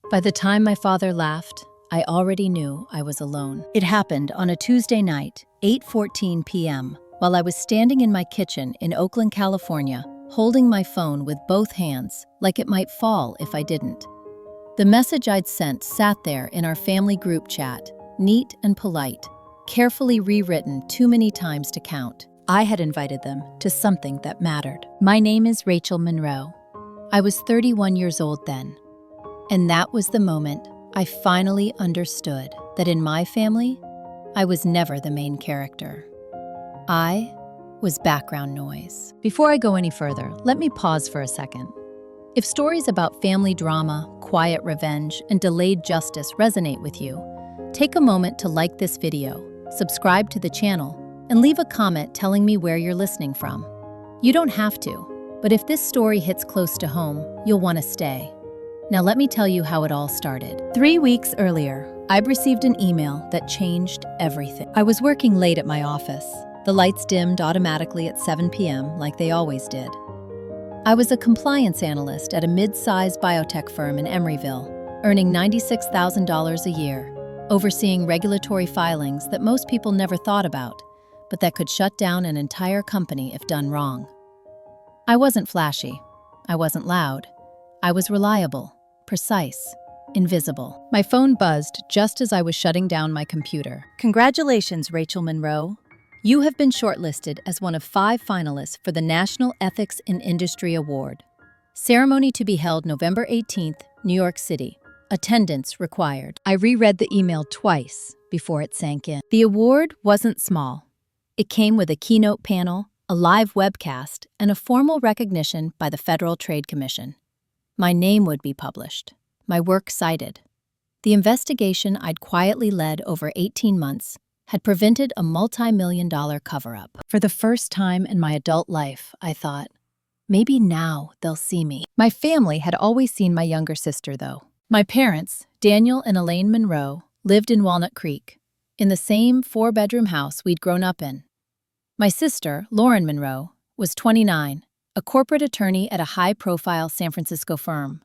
By the time my father laughed, I already knew I was alone. It happened on a Tuesday night, 8:14 p.m., while I was standing in my kitchen in Oakland, California, holding my phone with both hands, like it might fall if I didn't. The message I'd sent sat there in our family group chat, neat and polite, carefully rewritten too many times to count. I had invited them to something that mattered. My name is Rachel Monroe. I was 31 years old then. And that was the moment I finally understood that in my family, I was never the main character. I was background noise. Before I go any further, let me pause for a second. If stories about family drama, quiet revenge, and delayed justice resonate with you, take a moment to like this video, subscribe to the channel, and leave a comment telling me where you're listening from. You don't have to, but if this story hits close to home, you'll want to stay. Now let me tell you how it all started. 3 weeks earlier, I received an email that changed everything. I was working late at my office. The lights dimmed automatically at 7 p.m. like they always did. I was a compliance analyst at a mid-sized biotech firm in Emeryville, earning $96,000 a year, overseeing regulatory filings that most people never thought about, but that could shut down an entire company if done wrong. I wasn't flashy. I wasn't loud. I was reliable, precise, invisible. My phone buzzed just as I was shutting down my computer. Congratulations, Rachel Monroe. You have been shortlisted as one of 5 finalists for the National Ethics in Industry Award. Ceremony to be held November 18th, New York City. Attendance required. I reread the email twice before it sank in. The award wasn't small. It came with a keynote panel, a live webcast, and a formal recognition by the Federal Trade Commission. My name would be published, my work cited. The investigation I'd quietly led over 18 months had prevented a multi-million-dollar cover-up. For the first time in my adult life, I thought, maybe now they'll see me. My family had always seen my younger sister, though. My parents, Daniel and Elaine Monroe, lived in Walnut Creek, in the same 4-bedroom house we'd grown up in. My sister, Lauren Monroe, was 29, a corporate attorney at a high-profile San Francisco firm.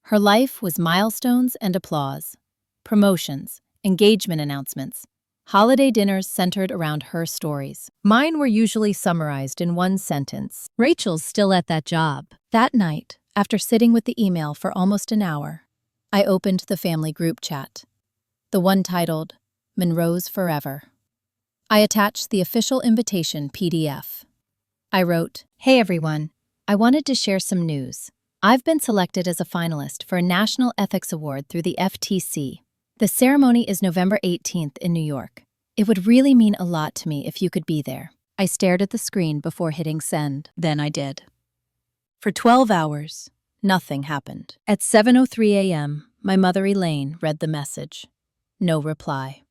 Her life was milestones and applause, promotions, engagement announcements, holiday dinners centered around her stories. Mine were usually summarized in one sentence. Rachel's still at that job. That night, after sitting with the email for almost an hour, I opened the family group chat, the one titled, Monroe's Forever. I attached the official invitation PDF. I wrote, "Hey everyone, I wanted to share some news. I've been selected as a finalist for a National Ethics Award through the FTC. The ceremony is November 18th in New York. It would really mean a lot to me if you could be there." I stared at the screen before hitting send. Then I did. For 12 hours, nothing happened. At 7:03 a.m., my mother Elaine read the message. No reply.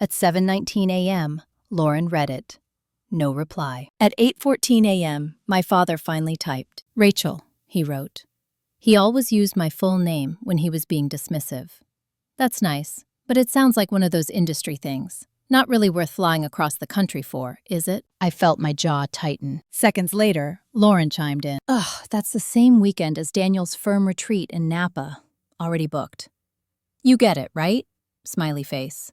At 7:19 a.m., Lauren read it. No reply. At 8:14 a.m., my father finally typed. "Rachel," he wrote. He always used my full name when he was being dismissive. "That's nice, but it sounds like one of those industry things. Not really worth flying across the country for, is it?" I felt my jaw tighten. Seconds later, Lauren chimed in. "Ugh, that's the same weekend as Daniel's firm retreat in Napa. Already booked." "You get it, right?" Smiley face.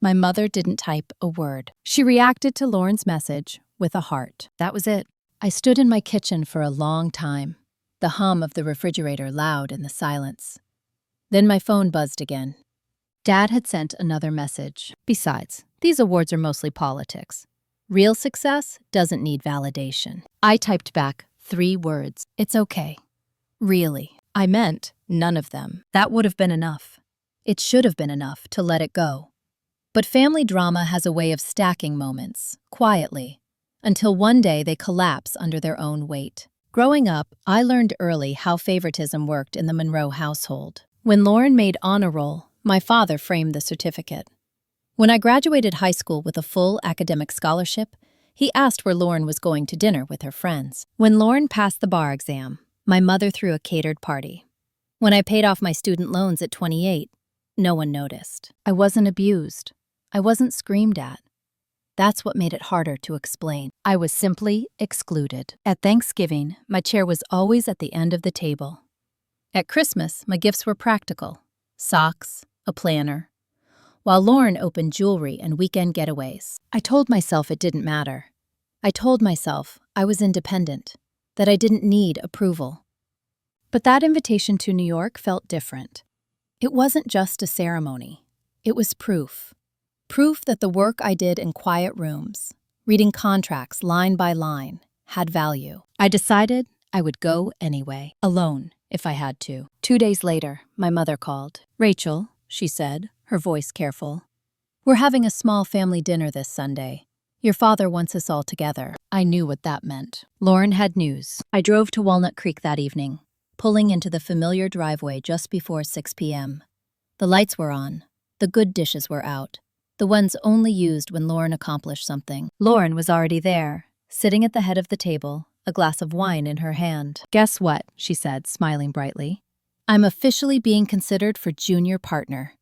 My mother didn't type a word. She reacted to Lauren's message with a heart. That was it. I stood in my kitchen for a long time, the hum of the refrigerator loud in the silence. Then my phone buzzed again. Dad had sent another message. "Besides, these awards are mostly politics. Real success doesn't need validation." I typed back 3 words. "It's okay." Really. I meant none of them. That would have been enough. It should have been enough to let it go. But family drama has a way of stacking moments, quietly, until one day they collapse under their own weight. Growing up, I learned early how favoritism worked in the Monroe household. When Lauren made honor roll, my father framed the certificate. When I graduated high school with a full academic scholarship, he asked where Lauren was going to dinner with her friends. When Lauren passed the bar exam, my mother threw a catered party. When I paid off my student loans at 28, no one noticed. I wasn't abused. I wasn't screamed at. That's what made it harder to explain. I was simply excluded. At Thanksgiving, my chair was always at the end of the table. At Christmas, my gifts were practical. socks, a planner, while Lauren opened jewelry and weekend getaways. I told myself it didn't matter. I told myself I was independent, that I didn't need approval. But that invitation to New York felt different. It wasn't just a ceremony. It was proof. Proof that the work I did in quiet rooms, reading contracts line by line, had value. I decided I would go anyway, alone, if I had to. 2 days later, my mother called. "Rachel," she said, her voice careful. "We're having a small family dinner this Sunday. Your father wants us all together." I knew what that meant. Lauren had news. I drove to Walnut Creek that evening, pulling into the familiar driveway just before 6 p.m. The lights were on. The good dishes were out, the ones only used when Lauren accomplished something. Lauren was already there, sitting at the head of the table, a glass of wine in her hand. "Guess what?" she said, smiling brightly. "I'm officially being considered for junior partner.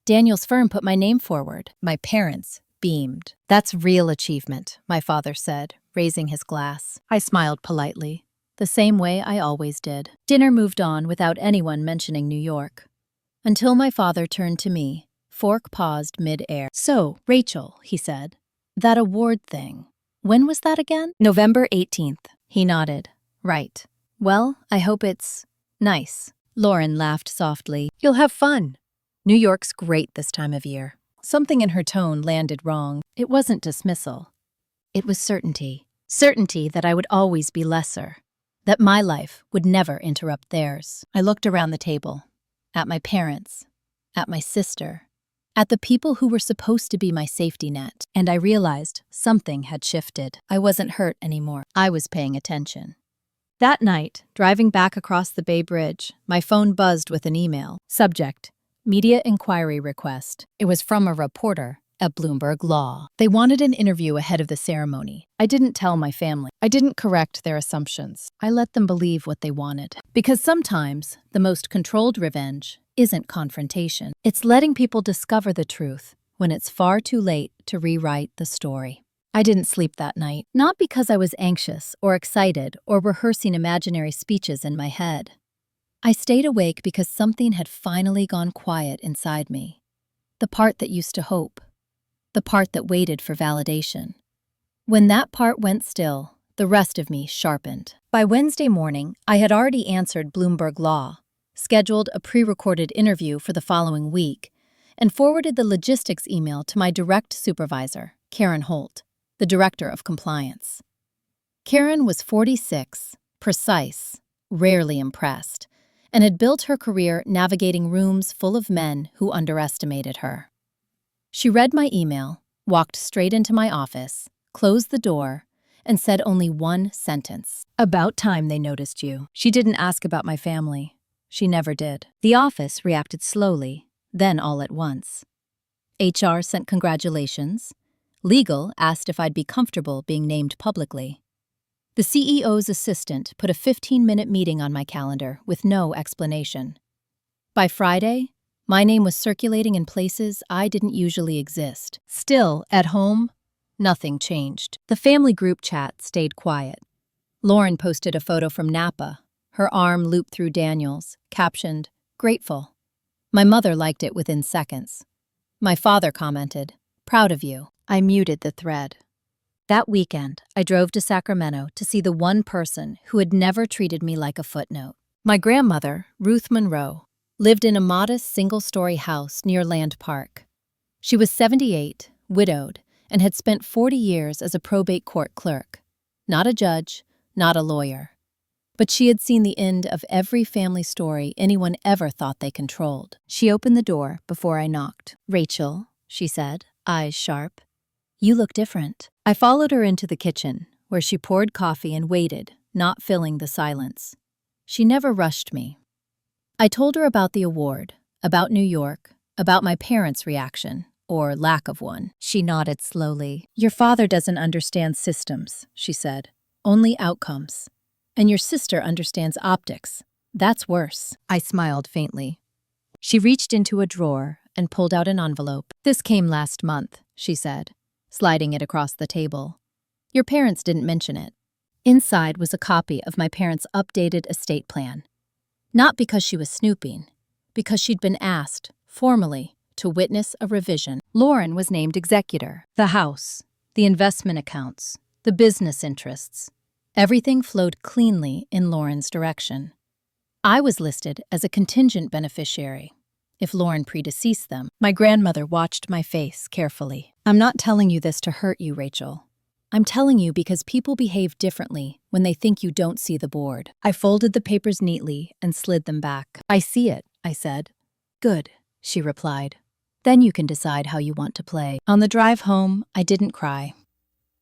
Daniel's firm put my name forward." My parents beamed. "That's real achievement," my father said, raising his glass. I smiled politely, the same way I always did. Dinner moved on without anyone mentioning New York. Until my father turned to me, fork paused mid-air. "So, Rachel," he said, "that award thing, when was that again?" "November 18th, he nodded. "Right. Well, I hope it's nice." Lauren laughed softly. "You'll have fun. New York's great this time of year." Something in her tone landed wrong. It wasn't dismissal. It was certainty. Certainty that I would always be lesser, that my life would never interrupt theirs. I looked around the table, at my parents, at my sister, at the people who were supposed to be my safety net, and I realized something had shifted. I wasn't hurt anymore. I was paying attention. That night, driving back across the Bay Bridge, my phone buzzed with an email. Subject: Media Inquiry Request. It was from a reporter at Bloomberg Law. They wanted an interview ahead of the ceremony. I didn't tell my family. I didn't correct their assumptions. I let them believe what they wanted. Because sometimes the most controlled revenge isn't confrontation. It's letting people discover the truth when it's far too late to rewrite the story. I didn't sleep that night, not because I was anxious or excited or rehearsing imaginary speeches in my head. I stayed awake because something had finally gone quiet inside me. The part that used to hope. The part that waited for validation. When that part went still, the rest of me sharpened. By Wednesday morning, I had already answered Bloomberg Law, scheduled a pre-recorded interview for the following week, and forwarded the logistics email to my direct supervisor, Karen Holt, the director of compliance. Karen was 46, precise, rarely impressed, and had built her career navigating rooms full of men who underestimated her. She read my email, walked straight into my office, closed the door, and said only one sentence. "About time they noticed you." She didn't ask about my family. She never did. The office reacted slowly, then all at once. HR sent congratulations. Legal asked if I'd be comfortable being named publicly. The CEO's assistant put a 15-minute meeting on my calendar with no explanation. By Friday, my name was circulating in places I didn't usually exist. Still, at home, nothing changed. The family group chat stayed quiet. Lauren posted a photo from Napa, her arm looped through Daniel's, captioned, "Grateful." My mother liked it within seconds. My father commented, "Proud of you." I muted the thread. That weekend, I drove to Sacramento to see the one person who had never treated me like a footnote. My grandmother, Ruth Monroe, lived in a modest single-story house near Land Park. She was 78, widowed, and had spent 40 years as a probate court clerk. Not a judge, not a lawyer. But she had seen the end of every family story anyone ever thought they controlled. She opened the door before I knocked. "Rachel," she said, eyes sharp. "You look different." I followed her into the kitchen, where she poured coffee and waited, not filling the silence. She never rushed me. I told her about the award, about New York, about my parents' reaction, or lack of one. She nodded slowly. "Your father doesn't understand systems," she said. "Only outcomes. And your sister understands optics. That's worse." I smiled faintly. She reached into a drawer and pulled out an envelope. "This came last month," she said, sliding it across the table. "Your parents didn't mention it." Inside was a copy of my parents' updated estate plan. Not because she was snooping, because she'd been asked, formally, to witness a revision. Lauren was named executor. The house, the investment accounts, the business interests. Everything flowed cleanly in Lauren's direction. I was listed as a contingent beneficiary, if Lauren predeceased them. My grandmother watched my face carefully. I'm not telling you this to hurt you, Rachel. I'm telling you because people behave differently when they think you don't see the board. I folded the papers neatly and slid them back. I see it, I said. Good, she replied. Then you can decide how you want to play. On the drive home, I didn't cry.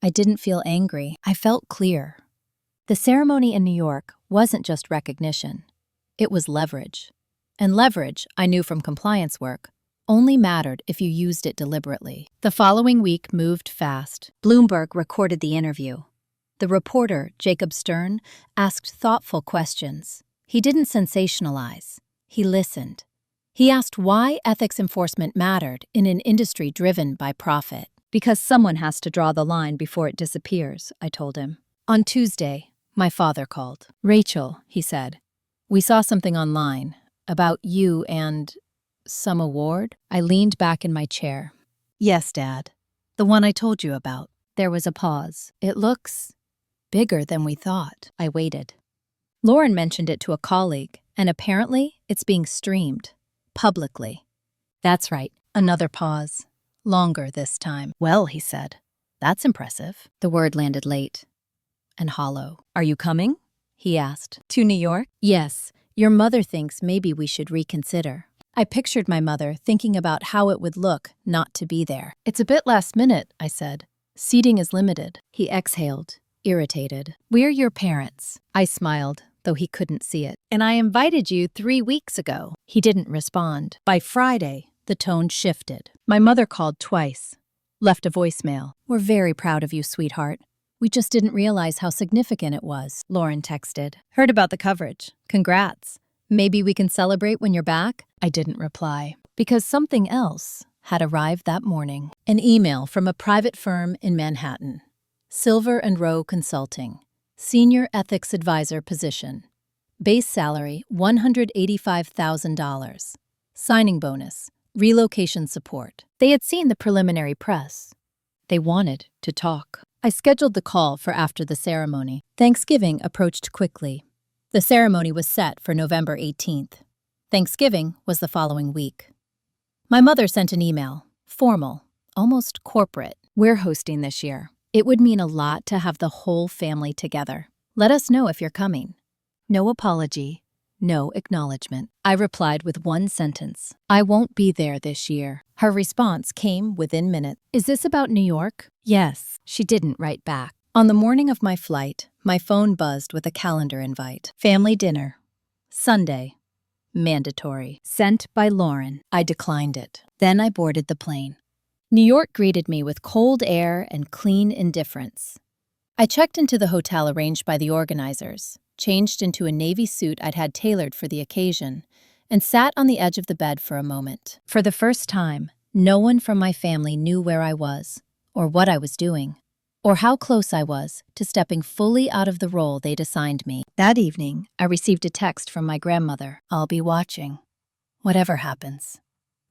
I didn't feel angry. I felt clear. The ceremony in New York wasn't just recognition. It was leverage. And leverage, I knew from compliance work, only mattered if you used it deliberately. The following week moved fast. Bloomberg recorded the interview. The reporter, Jacob Stern, asked thoughtful questions. He didn't sensationalize. He listened. He asked why ethics enforcement mattered in an industry driven by profit. Because someone has to draw the line before it disappears, I told him. On Tuesday, my father called. Rachel, he said, we saw something online about you and some award. I leaned back in my chair. Yes, Dad. The one I told you about. There was a pause. It looks bigger than we thought. I waited. Lauren mentioned it to a colleague, and apparently it's being streamed. Publicly. That's right. Another pause. Longer this time. Well, he said. That's impressive. The word landed late and hollow. Are you coming? He asked. To New York? Yes. Your mother thinks maybe we should reconsider. I pictured my mother thinking about how it would look not to be there. It's a bit last minute, I said. Seating is limited. He exhaled, irritated. We're your parents. I smiled, though he couldn't see it. And I invited you 3 weeks ago. He didn't respond. By Friday, the tone shifted. My mother called twice, left a voicemail. We're very proud of you, sweetheart. We just didn't realize how significant it was, Lauren texted. Heard about the coverage. Congrats. Maybe we can celebrate when you're back? I didn't reply. Because something else had arrived that morning. An email from a private firm in Manhattan. Silver & Rowe Consulting. Senior Ethics Advisor position. Base salary, $185,000. Signing bonus. Relocation support. They had seen the preliminary press. They wanted to talk. I scheduled the call for after the ceremony. Thanksgiving approached quickly. The ceremony was set for November 18th. Thanksgiving was the following week. My mother sent an email, formal, almost corporate. We're hosting this year. It would mean a lot to have the whole family together. Let us know if you're coming. No apology, no acknowledgement. I replied with one sentence. I won't be there this year. Her response came within minutes. Is this about New York? Yes. She didn't write back. On the morning of my flight, my phone buzzed with a calendar invite. Family dinner. Sunday. Mandatory. Sent by Lauren. I declined it. Then I boarded the plane. New York greeted me with cold air and clean indifference. I checked into the hotel arranged by the organizers, changed into a navy suit I'd had tailored for the occasion, and sat on the edge of the bed for a moment. For the first time, no one from my family knew where I was, or what I was doing, or how close I was to stepping fully out of the role they'd assigned me. That evening, I received a text from my grandmother. I'll be watching. Whatever happens.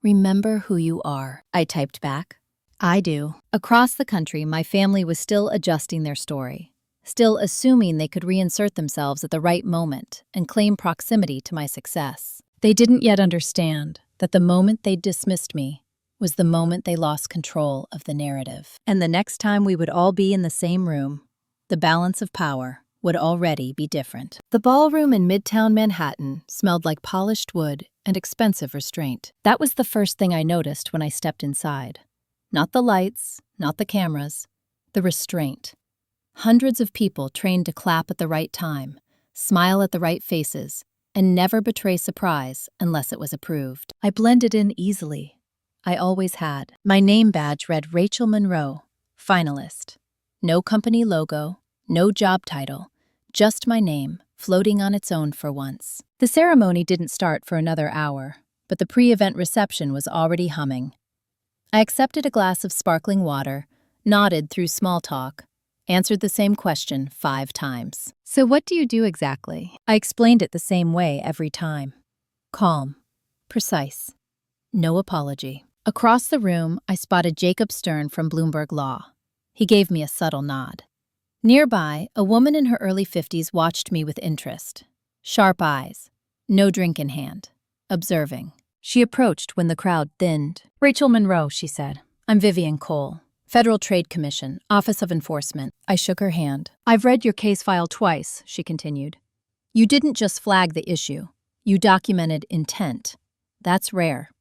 Remember who you are. I typed back. I do. Across the country, my family was still adjusting their story, still assuming they could reinsert themselves at the right moment and claim proximity to my success. They didn't yet understand that the moment they dismissed me was the moment they lost control of the narrative. And the next time we would all be in the same room, the balance of power would already be different. The ballroom in Midtown Manhattan smelled like polished wood and expensive restraint. That was the first thing I noticed when I stepped inside. Not the lights, not the cameras, the restraint. Hundreds of people trained to clap at the right time, smile at the right faces, and never betray surprise unless it was approved. I blended in easily. I always had. My name badge read Rachel Monroe, finalist. No company logo, no job title, just my name, floating on its own for once. The ceremony didn't start for another hour, but the pre-event reception was already humming. I accepted a glass of sparkling water, nodded through small talk, answered the same question 5 times. So what do you do exactly? I explained it the same way every time. Calm, Precise. No apology. Across the room, I spotted Jacob Stern from Bloomberg Law. He gave me a subtle nod. Nearby, a woman in her early 50s watched me with interest. Sharp eyes, no drink in hand, observing. She approached when the crowd thinned. "Rachel Monroe," she said. "I'm Vivian Cole, Federal Trade Commission, Office of Enforcement." I shook her hand. "I've read your case file twice," she continued. "You didn't just flag the issue. You documented intent. That's rare."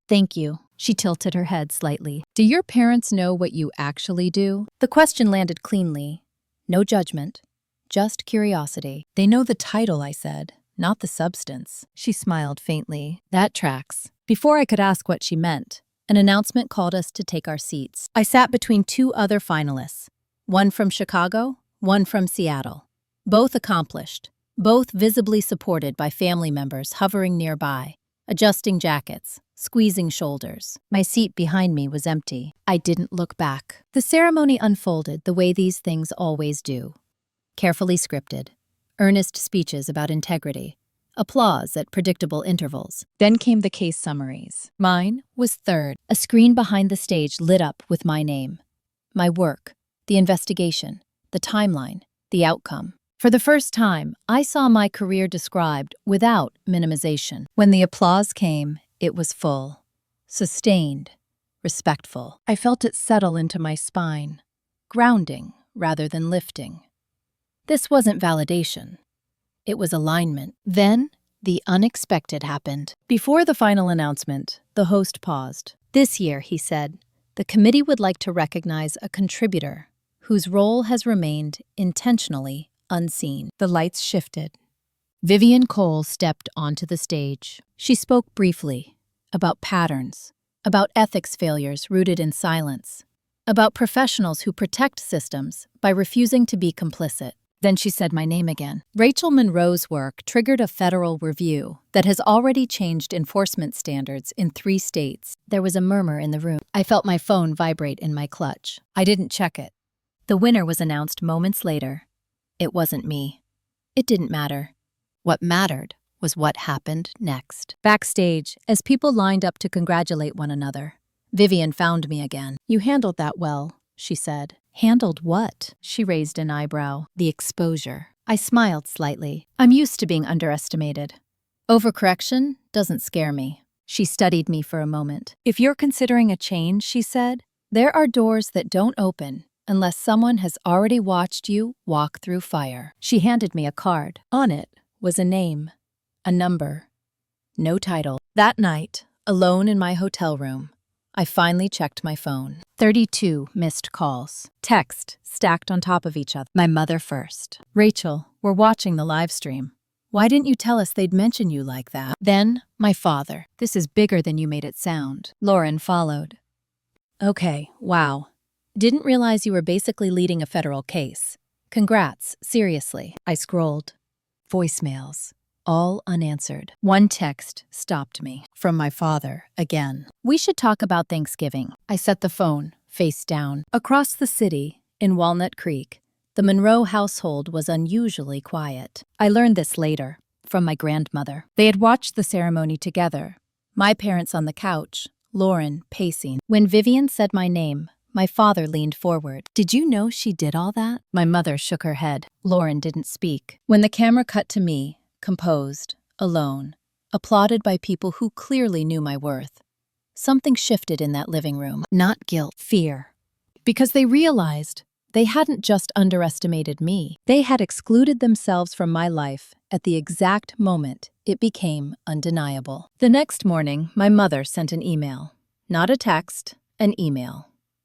"Thank you." She tilted her head slightly. "Do your parents know what you actually do?" The question landed cleanly. No judgment, just curiosity. "They know the title," I said, "not the substance." She smiled faintly. "That tracks." Before I could ask what she meant, an announcement called us to take our seats. I sat between two other finalists, one from Chicago, one from Seattle. Both accomplished, both visibly supported by family members hovering nearby, adjusting jackets, squeezing shoulders. My seat behind me was empty. I didn't look back. The ceremony unfolded the way these things always do. Carefully scripted, earnest speeches about integrity, applause at predictable intervals. Then came the case summaries. Mine was third. A screen behind the stage lit up with my name. My work, the investigation, the timeline, the outcome. For the first time, I saw my career described without minimization. When the applause came, it was full, sustained, respectful. I felt it settle into my spine, grounding rather than lifting. This wasn't validation. It was alignment. Then, the unexpected happened. Before the final announcement, the host paused. "This year," he said, "the committee would like to recognize a contributor whose role has remained intentionally unseen." The lights shifted. Vivian Cole stepped onto the stage. She spoke briefly about patterns, about ethics failures rooted in silence, about professionals who protect systems by refusing to be complicit. Then she said my name again. Rachel Monroe's work triggered a federal review that has already changed enforcement standards in 3 states. There was a murmur in the room. I felt my phone vibrate in my clutch. I didn't check it. The winner was announced moments later. It wasn't me. It didn't matter. What mattered was what happened next. Backstage, as people lined up to congratulate one another, Vivian found me again. "You handled that well," she said. "Handled what?" She raised an eyebrow. "The exposure." I smiled slightly. I'm used to being underestimated. Overcorrection doesn't scare me. She studied me for a moment. "If you're considering a change," she said, "there are doors that don't open unless someone has already watched you walk through fire." She handed me a card. On it was a name, a number, no title. That night, alone in my hotel room, I finally checked my phone. 32 missed calls. Text stacked on top of each other. My mother first. "Rachel, we're watching the live stream. Why didn't you tell us they'd mention you like that?" Then, my father. "This is bigger than you made it sound." Lauren followed. "Okay, wow. Didn't realize you were basically leading a federal case. Congrats, seriously." I scrolled. Voicemails, all unanswered. One text stopped me. From my father, again. "We should talk about Thanksgiving." I set the phone, face down. Across the city, in Walnut Creek, the Monroe household was unusually quiet. I learned this later, from my grandmother. They had watched the ceremony together, my parents on the couch, Lauren pacing. When Vivian said my name, my father leaned forward. "Did you know she did all that?" My mother shook her head. Lauren didn't speak. When the camera cut to me, composed, alone, applauded by people who clearly knew my worth, something shifted in that living room. Not guilt, fear. Because they realized they hadn't just underestimated me. They had excluded themselves from my life at the exact moment it became undeniable. The next morning, my mother sent an email. Not a text, an email.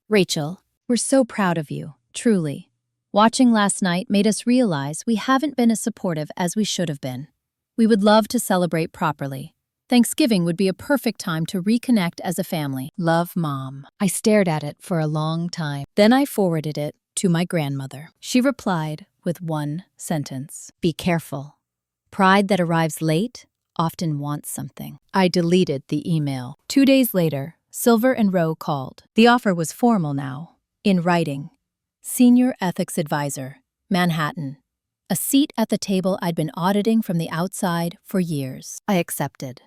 "Rachel, we're so proud of you, truly. Watching last night made us realize we haven't been as supportive as we should have been. We would love to celebrate properly. Thanksgiving would be a perfect time to reconnect as a family. Love, Mom." I stared at it for a long time. Then I forwarded it to my grandmother. She replied with one sentence. "Be careful. Pride that arrives late often wants something." I deleted the email. 2 days later, Silver and Rowe called. The offer was formal now. In writing. Senior Ethics Advisor, Manhattan. A seat at the table I'd been auditing from the outside for years. I accepted.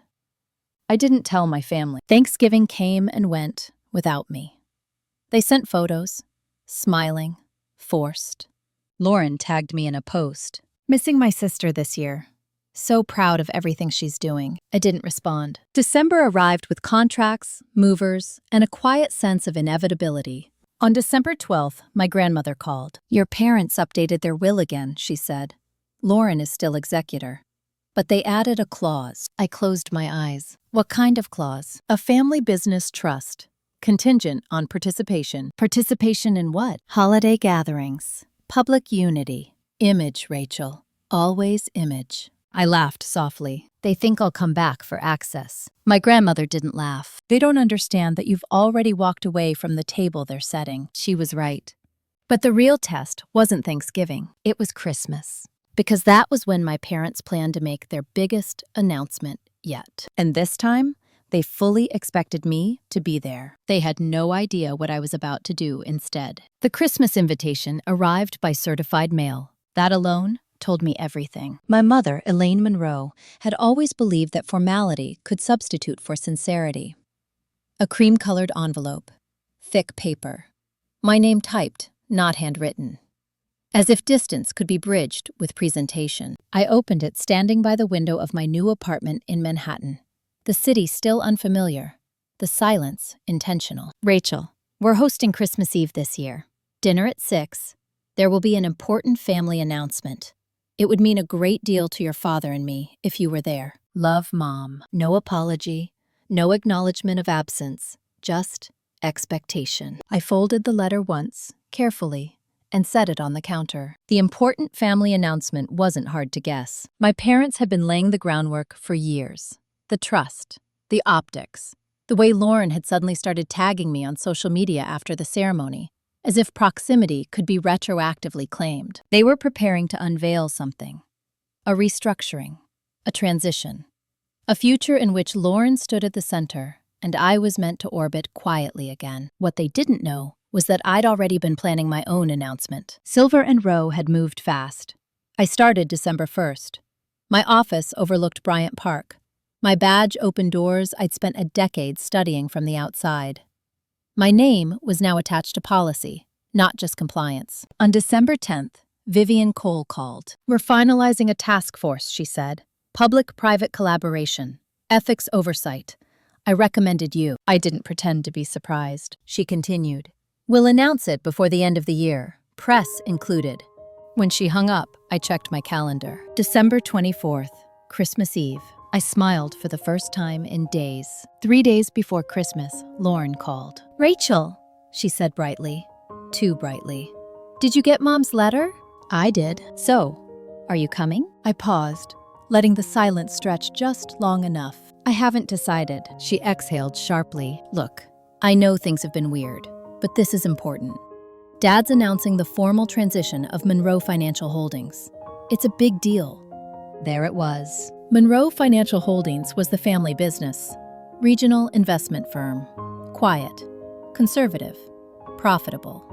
I didn't tell my family. Thanksgiving came and went without me. They sent photos, smiling, forced. Lauren tagged me in a post. Missing my sister this year. So proud of everything she's doing. I didn't respond. December arrived with contracts, movers, and a quiet sense of inevitability. On December 12th, my grandmother called. Your parents updated their will again, she said. Lauren is still executor. But they added a clause. I closed my eyes. What kind of clause? A family business trust. Contingent on participation. Participation in what? Holiday gatherings. Public unity. Image, Rachel. Always image. I laughed softly. They think I'll come back for access. My grandmother didn't laugh. They don't understand that you've already walked away from the table they're setting. She was right. But the real test wasn't Thanksgiving. It was Christmas. Because that was when my parents planned to make their biggest announcement yet. And this time, they fully expected me to be there. They had no idea what I was about to do instead. The Christmas invitation arrived by certified mail. That alone told me everything. My mother, Elaine Monroe, had always believed that formality could substitute for sincerity. A cream-colored envelope. Thick paper. My name typed, not handwritten. As if distance could be bridged with presentation. I opened it standing by the window of my new apartment in Manhattan. The city still unfamiliar. The silence intentional. Rachel, we're hosting Christmas Eve this year. Dinner at 6. There will be an important family announcement. It would mean a great deal to your father and me if you were there. Love, Mom. No apology, no acknowledgement of absence, just expectation. I folded the letter once, carefully, and set it on the counter. The important family announcement wasn't hard to guess. My parents had been laying the groundwork for years. The trust, the optics, the way Lauren had suddenly started tagging me on social media after the ceremony, as if proximity could be retroactively claimed. They were preparing to unveil something. A restructuring, a transition, a future in which Lauren stood at the center and I was meant to orbit quietly again. What they didn't know was that I'd already been planning my own announcement. Silver and Row had moved fast. I started December 1st. My office overlooked Bryant Park. My badge opened doors I'd spent a decade studying from the outside. My name was now attached to policy, not just compliance. On December 10th, Vivian Cole called. We're finalizing a task force, she said. Public-private collaboration, ethics oversight. I recommended you. I didn't pretend to be surprised. She continued. We'll announce it before the end of the year, press included. When she hung up, I checked my calendar. December 24th, Christmas Eve. I smiled for the first time in days. 3 days before Christmas, Lauren called. Rachel, she said brightly, too brightly. Did you get Mom's letter? I did. So, are you coming? I paused, letting the silence stretch just long enough. I haven't decided. She exhaled sharply. Look, I know things have been weird, but this is important. Dad's announcing the formal transition of Monroe Financial Holdings. It's a big deal. There it was. Monroe Financial Holdings was the family business. Regional investment firm. Quiet. Conservative. Profitable.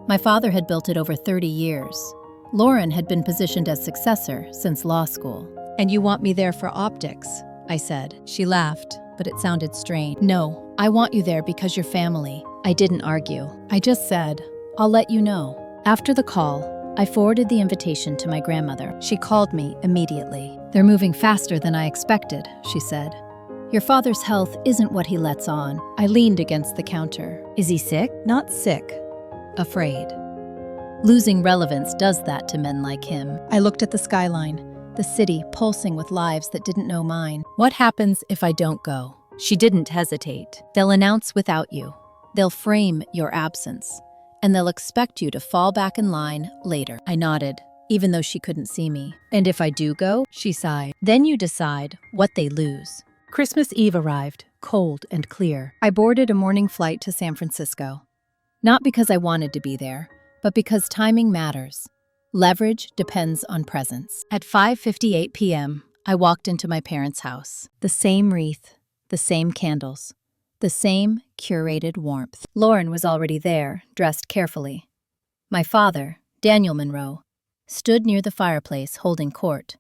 My father had built it over 30 years. Lauren had been positioned as successor since law school. And you want me there for optics, I said. She laughed, but it sounded strained. No, I want you there because you're family. I didn't argue. I just said, I'll let you know. After the call, I forwarded the invitation to my grandmother. She called me immediately. They're moving faster than I expected, she said. Your father's health isn't what he lets on. I leaned against the counter. Is he sick? Not sick. Afraid. Losing relevance does that to men like him. I looked at the skyline, the city pulsing with lives that didn't know mine. What happens if I don't go? She didn't hesitate. They'll announce without you. They'll frame your absence. And they'll expect you to fall back in line later. I nodded, even though she couldn't see me. And if I do go, she sighed, then you decide what they lose. Christmas Eve arrived, cold and clear. I boarded a morning flight to San Francisco. Not because I wanted to be there, but because timing matters. Leverage depends on presence. At 5:58 p.m., I walked into my parents' house. The same wreath, the same candles. The same curated warmth. Lauren was already there, dressed carefully. My father, Daniel Monroe, stood near the fireplace holding court.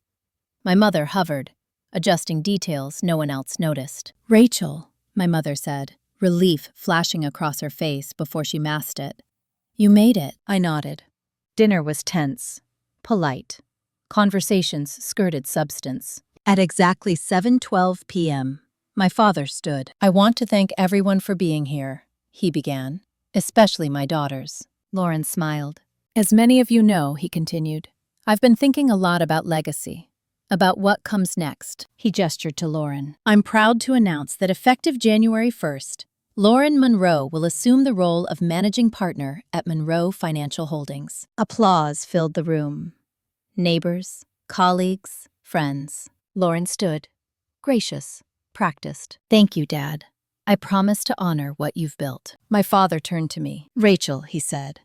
My mother hovered, adjusting details no one else noticed. "Rachel," my mother said, relief flashing across her face before she masked it. "You made it." I nodded. Dinner was tense, polite. Conversations skirted substance. At exactly 7:12 p.m., my father stood. "I want to thank everyone for being here," he began, "especially my daughters." Lauren smiled. "As many of you know," he continued, "I've been thinking a lot about legacy, about what comes next." He gestured to Lauren. "I'm proud to announce that effective January 1st, Lauren Monroe will assume the role of managing partner at Monroe Financial Holdings." Applause filled the room. Neighbors, colleagues, friends. Lauren stood, gracious, practiced. "Thank you, Dad. I promise to honor what you've built." My father turned to me. "Rachel," he said,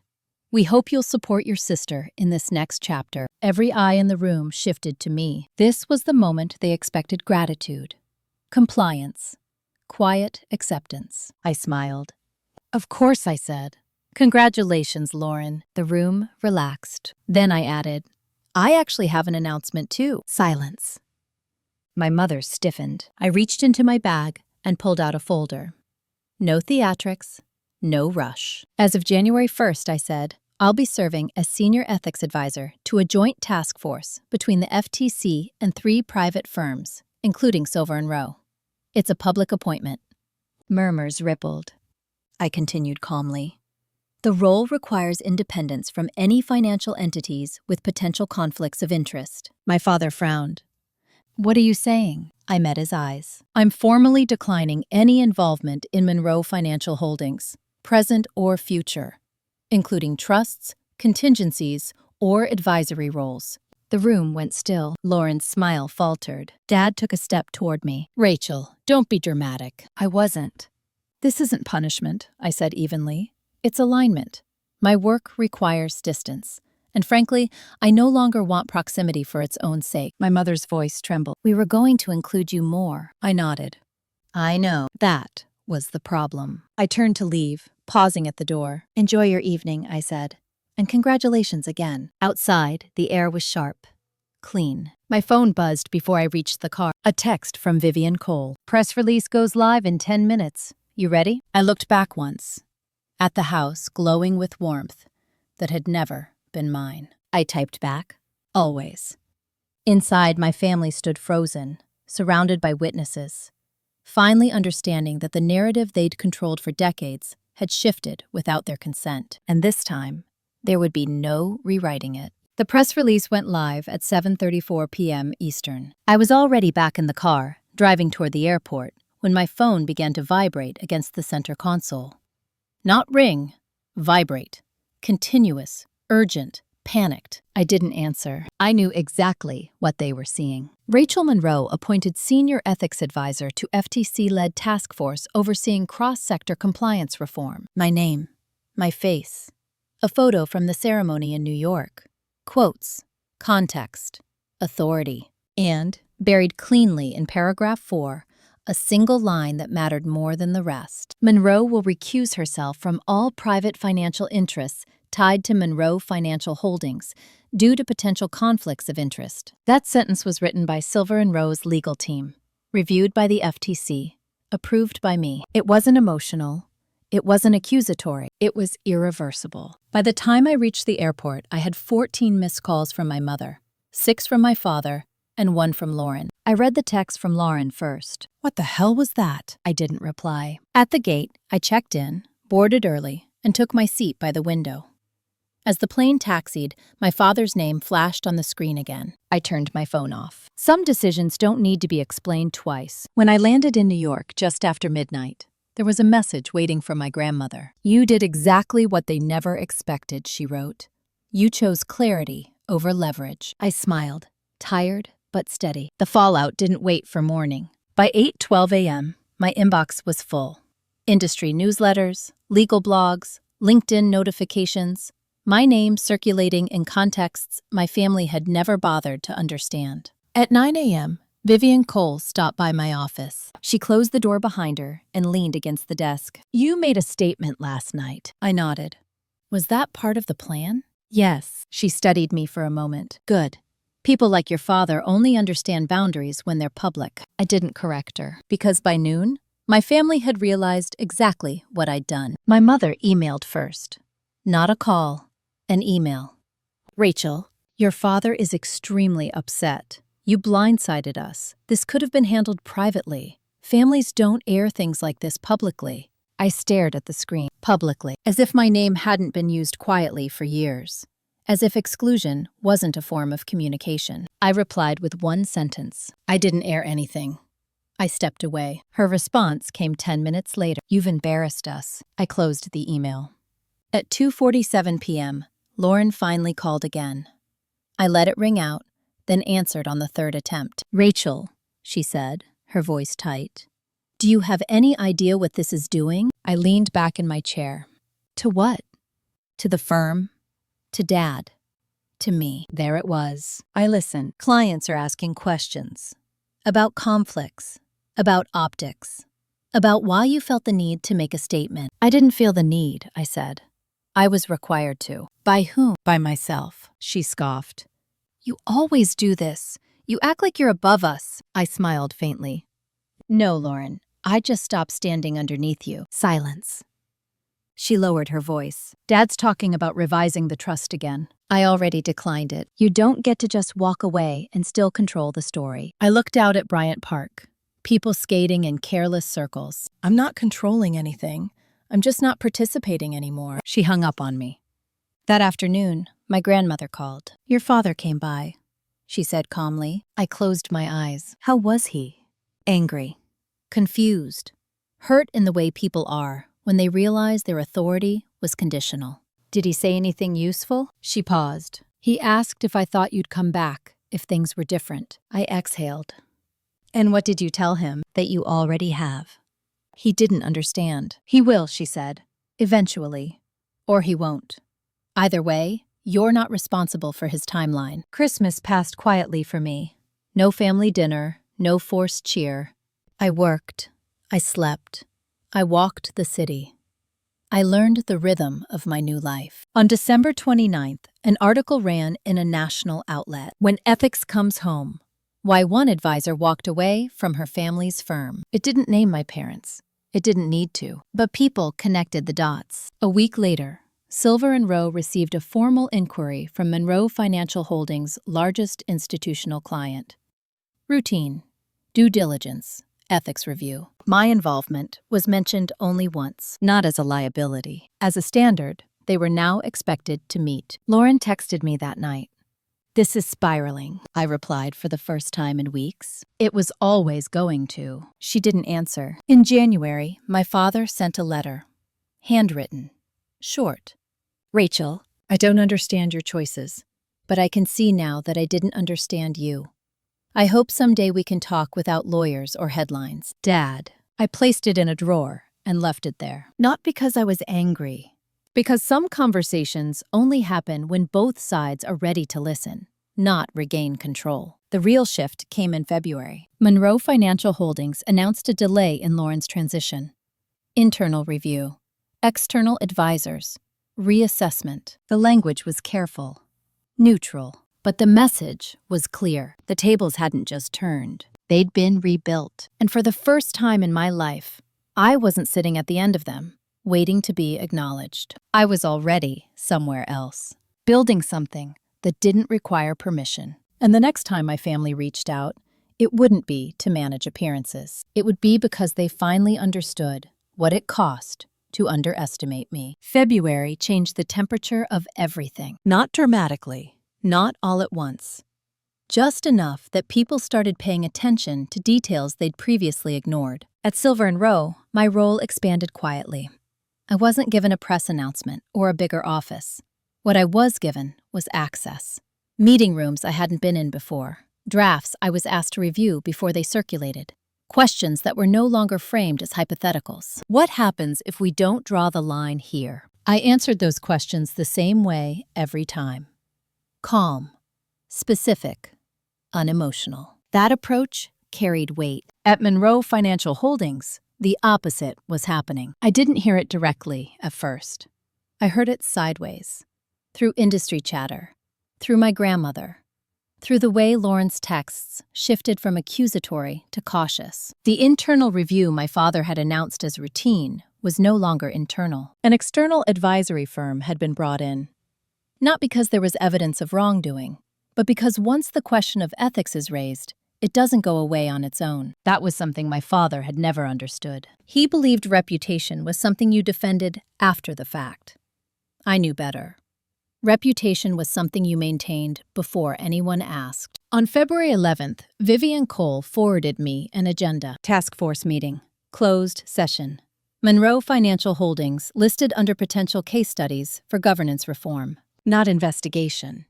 "we hope you'll support your sister in this next chapter." Every eye in the room shifted to me. This was the moment they expected: gratitude, compliance, quiet acceptance. I smiled. "Of course," I said. "Congratulations, Lauren." The room relaxed. Then I added, "I actually have an announcement too." Silence. My mother stiffened. I reached into my bag and pulled out a folder. "No theatrics, no rush. As of January 1st, I said, I'll be serving as senior ethics advisor to a joint task force between the FTC and 3 private firms, including Silver & Rowe. It's a public appointment." Murmurs rippled. I continued calmly. "The role requires independence from any financial entities with potential conflicts of interest." My father frowned. "What are you saying?" I met his eyes. "I'm formally declining any involvement in Monroe Financial Holdings, present or future, including trusts, contingencies, or advisory roles." The room went still. Lauren's smile faltered. Dad took a step toward me. "Rachel, don't be dramatic." I wasn't. "This isn't punishment," I said evenly. "It's alignment. My work requires distance. And frankly, I no longer want proximity for its own sake." My mother's voice trembled. "We were going to include you more." I nodded. "I know. That was the problem." I turned to leave, pausing at the door. "Enjoy your evening," I said. "And congratulations again." Outside, the air was sharp, clean. My phone buzzed before I reached the car. A text from Vivian Cole. "Press release goes live in 10 minutes. You ready?" I looked back once, at the house glowing with warmth that had never been mine. I typed back, "Always." Inside, my family stood frozen, surrounded by witnesses, finally understanding that the narrative they'd controlled for decades had shifted without their consent. And this time, there would be no rewriting it. The press release went live at 7:34 p.m. Eastern. I was already back in the car, driving toward the airport, when my phone began to vibrate against the center console. Not ring, vibrate. Continuous, urgent, panicked. I didn't answer. I knew exactly what they were seeing. Rachel Monroe appointed senior ethics advisor to FTC-led task force overseeing cross-sector compliance reform. My name, my face, a photo from the ceremony in New York. Quotes, context, authority, and, buried cleanly in paragraph 4, a single line that mattered more than the rest. Monroe will recuse herself from all private financial interests tied to Monroe Financial Holdings due to potential conflicts of interest. That sentence was written by Silver & Rowe's legal team, reviewed by the FTC, approved by me. It wasn't emotional. It wasn't accusatory. It was irreversible. By the time I reached the airport, I had 14 missed calls from my mother, 6 from my father, and 1 from Lauren. I read the text from Lauren first. "What the hell was that?" I didn't reply. At the gate, I checked in, boarded early, and took my seat by the window. As the plane taxied, my father's name flashed on the screen again. I turned my phone off. Some decisions don't need to be explained twice. When I landed in New York just after midnight, there was a message waiting for my grandmother. "You did exactly what they never expected," she wrote. "You chose clarity over leverage." I smiled, tired but steady. The fallout didn't wait for morning. By 8:12 a.m., my inbox was full. Industry newsletters, legal blogs, LinkedIn notifications, my name circulating in contexts my family had never bothered to understand. At 9 a.m., Vivian Cole stopped by my office. She closed the door behind her and leaned against the desk. "You made a statement last night." I nodded. "Was that part of the plan?" "Yes." She studied me for a moment. "Good. People like your father only understand boundaries when they're public. I didn't correct her, because by noon, my family had realized exactly what I'd done. My mother emailed first. Not a call, an email. Rachel, your father is extremely upset. You blindsided us. This could have been handled privately. Families don't air things like this publicly. I stared at the screen. Publicly. As if my name hadn't been used quietly for years. As if exclusion wasn't a form of communication. I replied with one sentence. I didn't air anything. I stepped away. Her response came 10 minutes later. You've embarrassed us. I closed the email. At 2:47 p.m., Lauren finally called again. I let it ring out, then answered on the third attempt. Rachel, she said, her voice tight. Do you have any idea what this is doing? I leaned back in my chair. To what? To the firm? To Dad? To me? There it was. I listened. Clients are asking questions. About conflicts. About optics. About why you felt the need to make a statement. I didn't feel the need, I said. I was required to. By whom? By myself, she scoffed. You always do this. You act like you're above us. I smiled faintly. No, Lauren. I just stopped standing underneath you. Silence. She lowered her voice. Dad's talking about revising the trust again. I already declined it. You don't get to just walk away and still control the story. I looked out at Bryant Park. People skating in careless circles. I'm not controlling anything. I'm just not participating anymore. She hung up on me. That afternoon, my grandmother called. Your father came by, she said calmly. I closed my eyes. How was he? Angry. Confused. Hurt in the way people are when they realize their authority was conditional. Did he say anything useful? She paused. He asked if I thought you'd come back, if things were different. I exhaled. And what did you tell him? That you already have. He didn't understand. He will, she said. Eventually. Or he won't. Either way, you're not responsible for his timeline. Christmas passed quietly for me. No family dinner, no forced cheer. I worked. I slept. I walked the city. I learned the rhythm of my new life. On December 29th, an article ran in a national outlet. When ethics comes home. Why one advisor walked away from her family's firm. It didn't name my parents. It didn't need to. But people connected the dots. A week later, Silver & Rowe received a formal inquiry from Monroe Financial Holdings' largest institutional client. Routine, due diligence, ethics review. My involvement was mentioned only once, not as a liability. As a standard, they were now expected to meet. Lauren texted me that night. This is spiraling, I replied for the first time in weeks. It was always going to. She didn't answer. In January, my father sent a letter. Handwritten. Short. Rachel, I don't understand your choices, but I can see now that I didn't understand you. I hope someday we can talk without lawyers or headlines. Dad. I placed it in a drawer and left it there. Not because I was angry. Because some conversations only happen when both sides are ready to listen, not regain control. The real shift came in February. Monroe Financial Holdings announced a delay in Lauren's transition. Internal review. External advisors. Reassessment. The language was careful. Neutral. But the message was clear. The tables hadn't just turned. They'd been rebuilt. And for the first time in my life, I wasn't sitting at the end of them, waiting to be acknowledged. I was already somewhere else, building something that didn't require permission. And the next time my family reached out, it wouldn't be to manage appearances. It would be because they finally understood what it cost to underestimate me. February changed the temperature of everything. Not dramatically, not all at once. Just enough that people started paying attention to details they'd previously ignored. At Silver & Rowe, my role expanded quietly. I wasn't given a press announcement or a bigger office. What I was given was access. Meeting rooms I hadn't been in before. Drafts I was asked to review before they circulated. Questions that were no longer framed as hypotheticals. What happens if we don't draw the line here? I answered those questions the same way every time. Calm, specific, unemotional. That approach carried weight. At Monroe Financial Holdings, the opposite was happening. I didn't hear it directly at first. I heard it sideways, through industry chatter, through my grandmother, through the way Lauren's texts shifted from accusatory to cautious. The internal review my father had announced as routine was no longer internal. An external advisory firm had been brought in. Not because there was evidence of wrongdoing, but because once the question of ethics is raised, it doesn't go away on its own. That was something my father had never understood. He believed reputation was something you defended after the fact. I knew better. Reputation was something you maintained before anyone asked. On February 11th, Vivian Cole forwarded me an agenda. Task force meeting. Closed session. Monroe Financial Holdings listed under potential case studies for governance reform. Not investigation.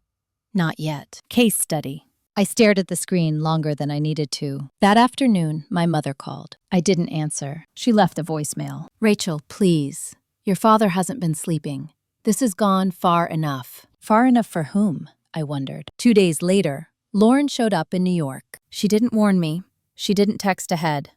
Not yet. Case study. I stared at the screen longer than I needed to. That afternoon, my mother called. I didn't answer. She left a voicemail. "Rachel, please. Your father hasn't been sleeping. This has gone far enough." Far enough for whom? I wondered. 2 days later, Lauren showed up in New York. She didn't warn me. She didn't text ahead.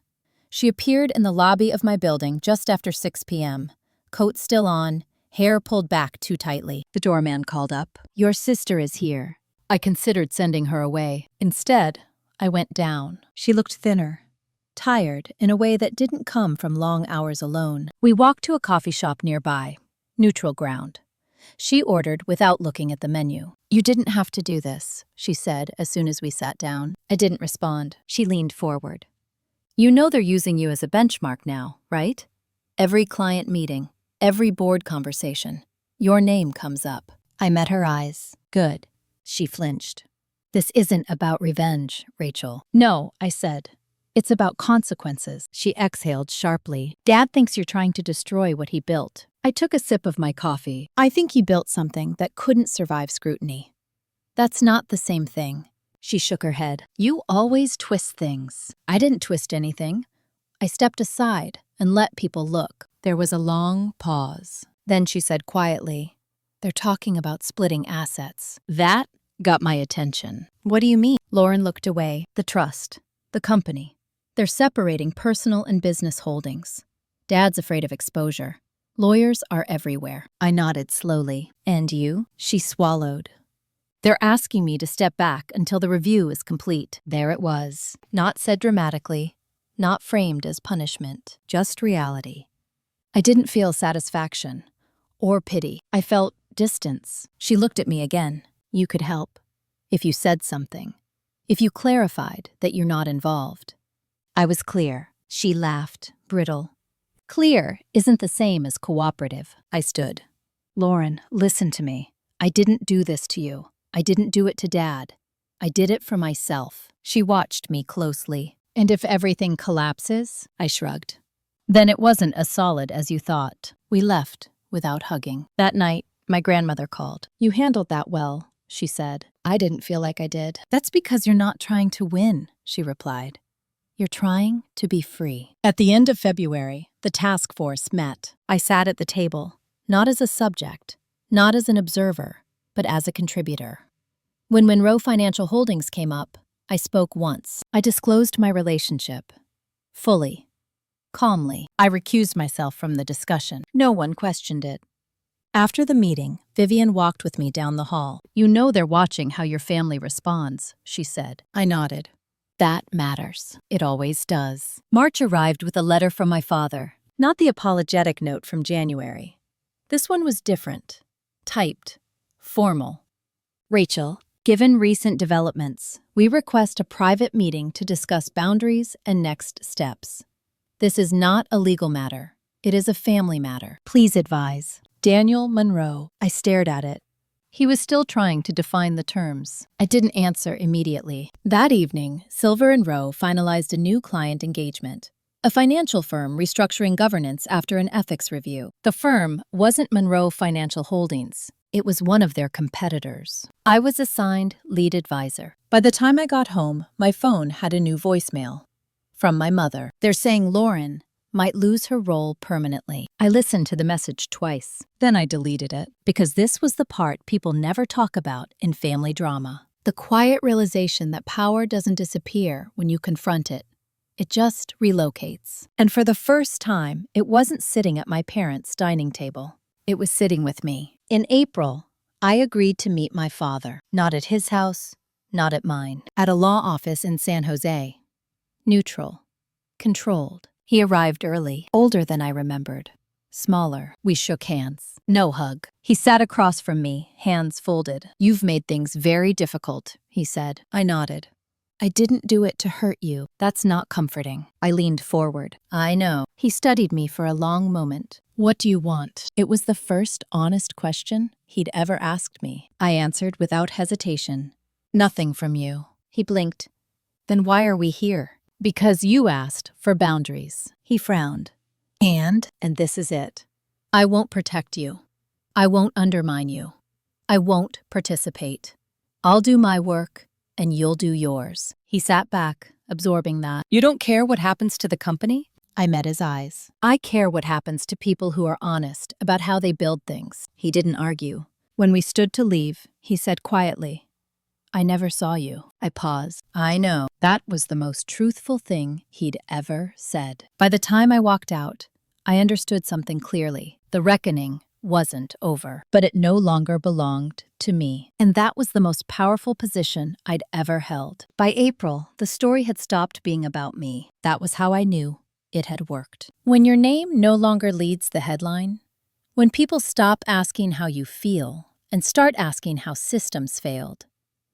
She appeared in the lobby of my building just after 6 p.m., coat still on, hair pulled back too tightly. The doorman called up. "Your sister is here." I considered sending her away. Instead, I went down. She looked thinner, tired in a way that didn't come from long hours alone. We walked to a coffee shop nearby, neutral ground. She ordered without looking at the menu. "You didn't have to do this," she said as soon as we sat down. I didn't respond. She leaned forward. "You know they're using you as a benchmark now, right? Every client meeting, every board conversation, your name comes up." I met her eyes. "Good." She flinched. "This isn't about revenge, Rachel." "No," I said. "It's about consequences." She exhaled sharply. "Dad thinks you're trying to destroy what he built." I took a sip of my coffee. "I think he built something that couldn't survive scrutiny." "That's not the same thing." She shook her head. "You always twist things." I didn't twist anything. I stepped aside and let people look. There was a long pause. Then she said quietly, "They're talking about splitting assets." That got my attention. "What do you mean?" Lauren looked away. "The trust. The company. They're separating personal and business holdings. Dad's afraid of exposure. Lawyers are everywhere." I nodded slowly. "And you?" She swallowed. "They're asking me to step back until the review is complete." There it was. Not said dramatically, not framed as punishment, just reality. I didn't feel satisfaction or pity. I felt distance. She looked at me again. "You could help. If you said something. If you clarified that you're not involved." I was clear. She laughed, brittle. "Clear isn't the same as cooperative." I stood. "Lauren, listen to me. I didn't do this to you. I didn't do it to Dad. I did it for myself." She watched me closely. "And if everything collapses?" I shrugged. "Then it wasn't as solid as you thought." We left without hugging. That night, my grandmother called. "You handled that well," she said. I didn't feel like I did. "That's because you're not trying to win," she replied. "You're trying to be free." At the end of February, the task force met. I sat at the table, not as a subject, not as an observer, but as a contributor. When Monroe Financial Holdings came up, I spoke once. I disclosed my relationship. Fully. Calmly. I recused myself from the discussion. No one questioned it. After the meeting, Vivian walked with me down the hall. "You know they're watching how your family responds," she said. I nodded. "That matters. It always does." March arrived with a letter from my father, not the apologetic note from January. This one was different. Typed. Formal. "Rachel, given recent developments, we request a private meeting to discuss boundaries and next steps. This is not a legal matter. It is a family matter. Please advise. Daniel Monroe." I stared at it. He was still trying to define the terms. I didn't answer immediately. That evening, Silver & Rowe finalized a new client engagement, a financial firm restructuring governance after an ethics review. The firm wasn't Monroe Financial Holdings. It was one of their competitors. I was assigned lead advisor. By the time I got home, my phone had a new voicemail. From my mother. "They're saying Lauren might lose her role permanently." I listened to the message twice. Then I deleted it, because this was the part people never talk about in family drama. The quiet realization that power doesn't disappear when you confront it. It just relocates. And for the first time, it wasn't sitting at my parents' dining table. It was sitting with me. In April, I agreed to meet my father, not at his house, not at mine. At a law office in San Jose. Neutral. Controlled. He arrived early, older than I remembered. Smaller. We shook hands. No hug. He sat across from me, hands folded. "You've made things very difficult," he said. I nodded. "I didn't do it to hurt you." "That's not comforting." I leaned forward. "I know." He studied me for a long moment. "What do you want?" It was the first honest question he'd ever asked me. I answered without hesitation. "Nothing from you." He blinked. "Then why are we here?" "Because you asked for boundaries." He frowned. And this is it. I won't protect you. I won't undermine you. I won't participate. I'll do my work, and you'll do yours. He sat back, absorbing that. "You don't care what happens to the company?" I met his eyes. "I care what happens to people who are honest about how they build things." He didn't argue. When we stood to leave, he said quietly, "I never saw you." I paused. I know. That was the most truthful thing he'd ever said. By the time I walked out, I understood something clearly. The reckoning wasn't over, but it no longer belonged to me. And that was the most powerful position I'd ever held. By April, the story had stopped being about me. That was how I knew it had worked. When your name no longer leads the headline, when people stop asking how you feel and start asking how systems failed,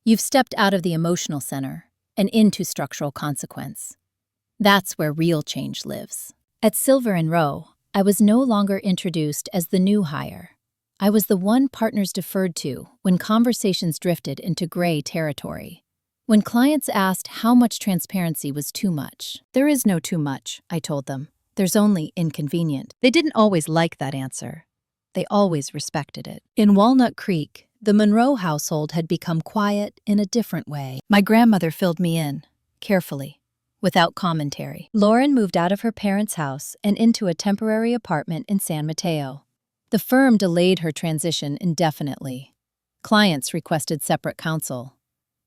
you've stepped out of the emotional center and into structural consequence. That's where real change lives. At Silver & Rowe, I was no longer introduced as the new hire. I was the one partners deferred to when conversations drifted into gray territory. When clients asked how much transparency was too much. "There is no too much," I told them. "There's only inconvenient." They didn't always like that answer. They always respected it. In Walnut Creek, the Monroe household had become quiet in a different way. My grandmother filled me in, carefully, without commentary. Lauren moved out of her parents' house and into a temporary apartment in San Mateo. The firm delayed her transition indefinitely. Clients requested separate counsel.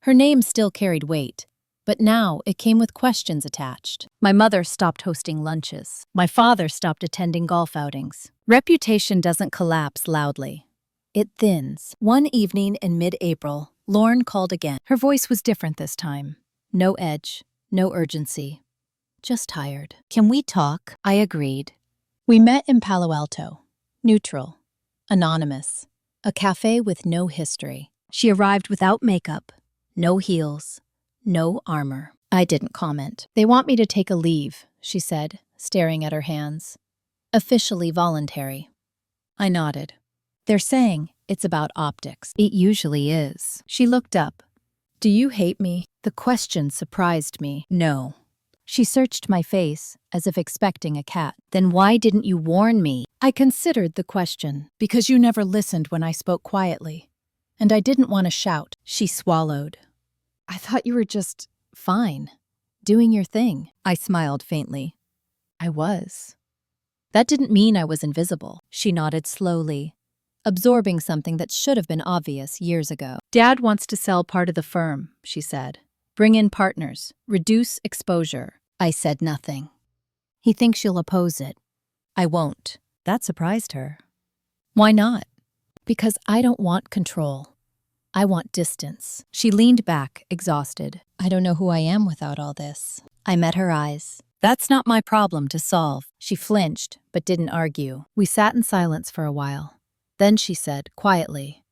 Her name still carried weight, but now it came with questions attached. My mother stopped hosting lunches. My father stopped attending golf outings. Reputation doesn't collapse loudly. It thins. One evening in mid-April, Lauren called again. Her voice was different this time. No edge, no urgency. "Just tired. Can we talk?" I agreed. We met in Palo Alto. Neutral. Anonymous. A cafe with no history. She arrived without makeup. No heels. No armor. I didn't comment. "They want me to take a leave," she said, staring at her hands. "Officially voluntary." I nodded. "They're saying it's about optics." "It usually is." She looked up. "Do you hate me?" The question surprised me. "No." She searched my face as if expecting a cat. "Then why didn't you warn me?" I considered the question. "Because you never listened when I spoke quietly. And I didn't want to shout." She swallowed. "I thought you were just fine, doing your thing." I smiled faintly. "I was." "That didn't mean I was invisible." She nodded slowly, absorbing something that should have been obvious years ago. "Dad wants to sell part of the firm," she said. "Bring in partners, reduce exposure." I said nothing. "He thinks you'll oppose it." "I won't." That surprised her. "Why not?" "Because I don't want control. I want distance." She leaned back, exhausted. "I don't know who I am without all this." I met her eyes. "That's not my problem to solve." She flinched, but didn't argue. We sat in silence for a while. Then she said, quietly,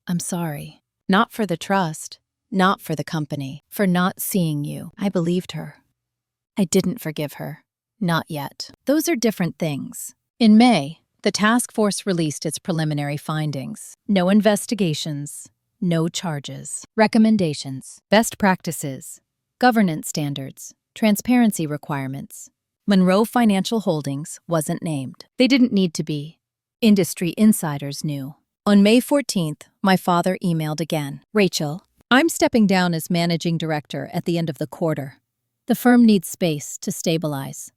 "I'm sorry. Not for the trust, not for the company, for not seeing you." I believed her. I didn't forgive her. Not yet. Those are different things. In May, the task force released its preliminary findings. No investigations, no charges. Recommendations, best practices, governance standards, transparency requirements. Monroe Financial Holdings wasn't named. They didn't need to be. Industry insiders knew. On May 14th, my father emailed again. "Rachel, I'm stepping down as managing director at the end of the quarter. The firm needs space to stabilize.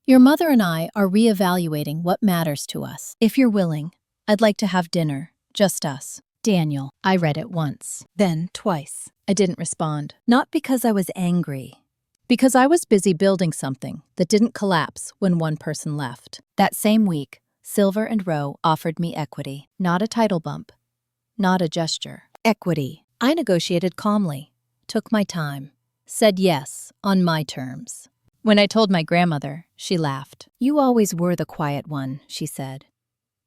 Your mother and I are reevaluating what matters to us. If you're willing, I'd like to have dinner, just us. Daniel." I read it once, then twice. I didn't respond. Not because I was angry. Because I was busy building something that didn't collapse when one person left. That same week, Silver & Rowe offered me equity. Not a title bump. Not a gesture. Equity. I negotiated calmly. took my time, said yes on my terms. When I told my grandmother, she laughed. "You always were the quiet one," she said.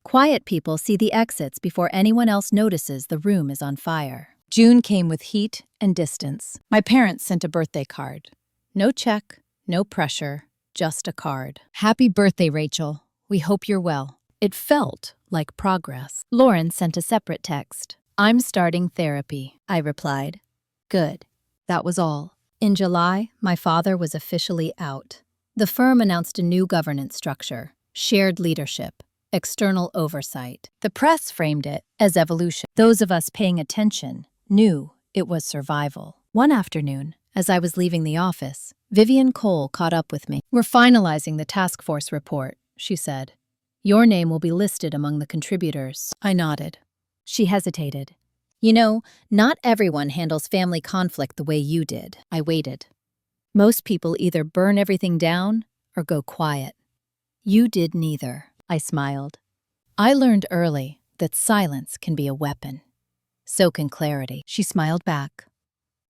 "Quiet people see the exits before anyone else notices the room is on fire." June came with heat and distance. My parents sent a birthday card. No check, no pressure, just a card. "Happy birthday, Rachel. We hope you're well." It felt like progress. Lauren sent a separate text. "I'm starting therapy," I replied. Good. That was all. In July, my father was officially out. The firm announced a new governance structure, shared leadership, external oversight. The press framed it as evolution. Those of us paying attention knew it was survival. One afternoon, as I was leaving the office, Vivian Cole caught up with me. "We're finalizing the task force report," she said. "Your name will be listed among the contributors." I nodded. She hesitated. "You know, not everyone handles family conflict the way you did." I waited. "Most people either burn everything down or go quiet. You did neither." I smiled. "I learned early that silence can be a weapon. So can clarity." She smiled back.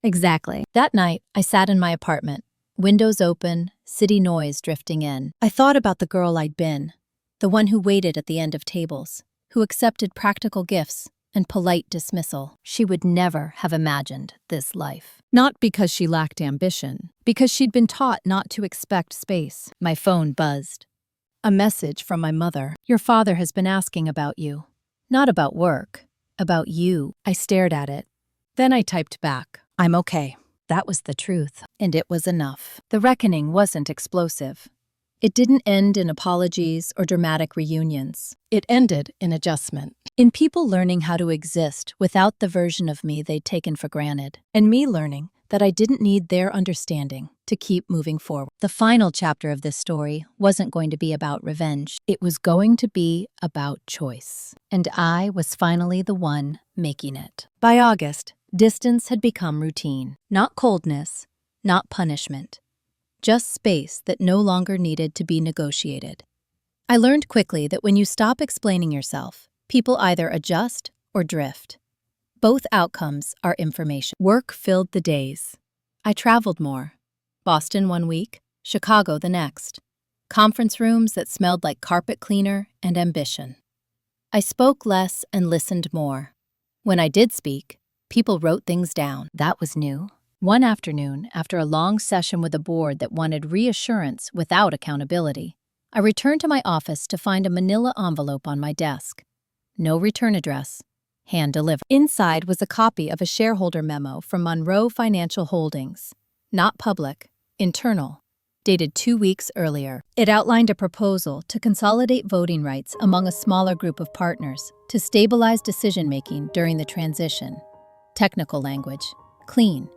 "Exactly." That night, I sat in my apartment, windows open, city noise drifting in. I thought about the girl I'd been, the one who waited at the end of tables, who accepted practical gifts and polite dismissal. She would never have imagined this life. Not because she lacked ambition, because she'd been taught not to expect space. My phone buzzed. A message from my mother. "Your father has been asking about you. Not about work, about you." I stared at it. Then I typed back, "I'm okay." That was the truth, and it was enough. The reckoning wasn't explosive. It didn't end in apologies or dramatic reunions. It ended in adjustment. In people learning how to exist without the version of me they'd taken for granted, and me learning that I didn't need their understanding to keep moving forward. The final chapter of this story wasn't going to be about revenge. It was going to be about choice. And I was finally the one making it. By August, distance had become routine. Not coldness, not punishment. Just space that no longer needed to be negotiated. I learned quickly that when you stop explaining yourself, people either adjust or drift. Both outcomes are information. Work filled the days. I traveled more. Boston one week, Chicago the next. Conference rooms that smelled like carpet cleaner and ambition. I spoke less and listened more. When I did speak, people wrote things down. That was new. One afternoon, after a long session with a board that wanted reassurance without accountability, I returned to my office to find a manila envelope on my desk. No return address. Hand-delivered. Inside was a copy of a shareholder memo from Monroe Financial Holdings. Not public, internal, dated 2 weeks earlier. It outlined a proposal to consolidate voting rights among a smaller group of partners to stabilize decision-making during the transition. Technical language. Clean.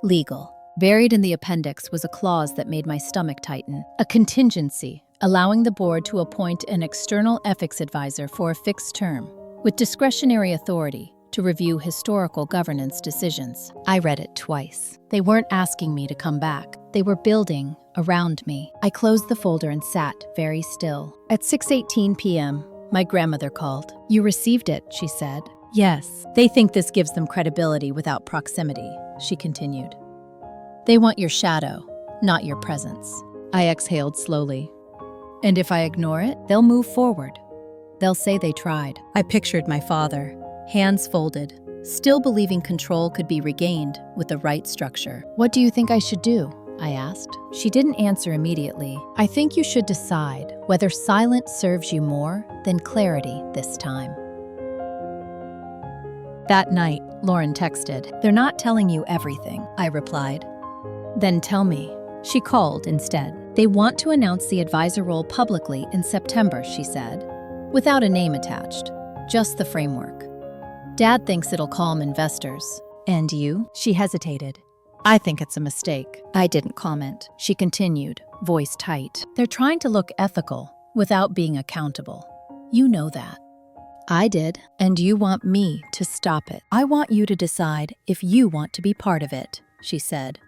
Legal. Buried in the appendix was a clause that made my stomach tighten. A contingency, allowing the board to appoint an external ethics advisor for a fixed term, with discretionary authority to review historical governance decisions. I read it twice. They weren't asking me to come back. They were building around me. I closed the folder and sat very still. At 6:18 p.m., my grandmother called. "You received it," she said. "Yes. They think this gives them credibility without proximity," she continued. "They want your shadow, not your presence." I exhaled slowly. "And if I ignore it, they'll move forward. They'll say they tried." I pictured my father, hands folded, still believing control could be regained with the right structure. "What do you think I should do?" I asked. She didn't answer immediately. "I think you should decide whether silence serves you more than clarity this time." That night, Lauren texted. "They're not telling you everything," I replied. "Then tell me." She called instead. "They want to announce the advisor role publicly in September," she said, without a name attached, just the framework. "Dad thinks it'll calm investors." "And you?" She hesitated. "I think it's a mistake." I didn't comment. She continued, voice tight. "They're trying to look ethical without being accountable. You know that." I did, and you want me to stop it. "I want you to decide if you want to be part of it," she said,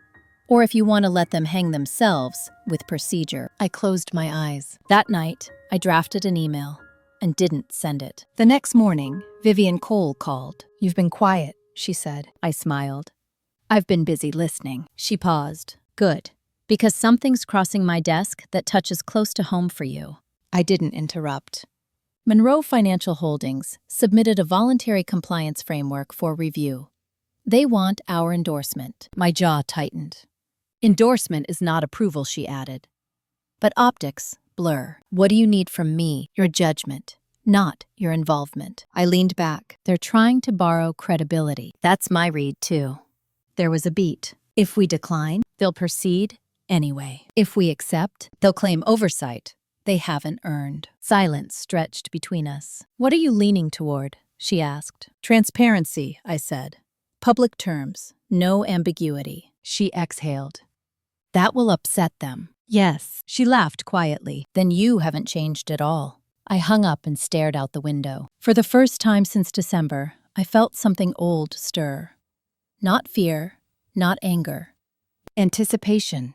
"or if you want to let them hang themselves with procedure." I closed my eyes. That night, I drafted an email and didn't send it. The next morning, Vivian Cole called. "You've been quiet," she said. I smiled. I've been busy listening. She paused. Good. Because something's crossing my desk that touches close to home for you. I didn't interrupt. Monroe Financial Holdings submitted a voluntary compliance framework for review. They want our endorsement. My jaw tightened. Endorsement is not approval, she added. But optics blur. What do you need from me? Your judgment, not your involvement. I leaned back. They're trying to borrow credibility. That's my read, too. There was a beat. If we decline, they'll proceed anyway. If we accept, they'll claim oversight they haven't earned. Silence stretched between us. What are you leaning toward? She asked. Transparency, I said. Public terms, no ambiguity. She exhaled. That will upset them. Yes. She laughed quietly. Then you haven't changed at all. I hung up and stared out the window. For the first time since December, I felt something old stir. Not fear, not anger. Anticipation.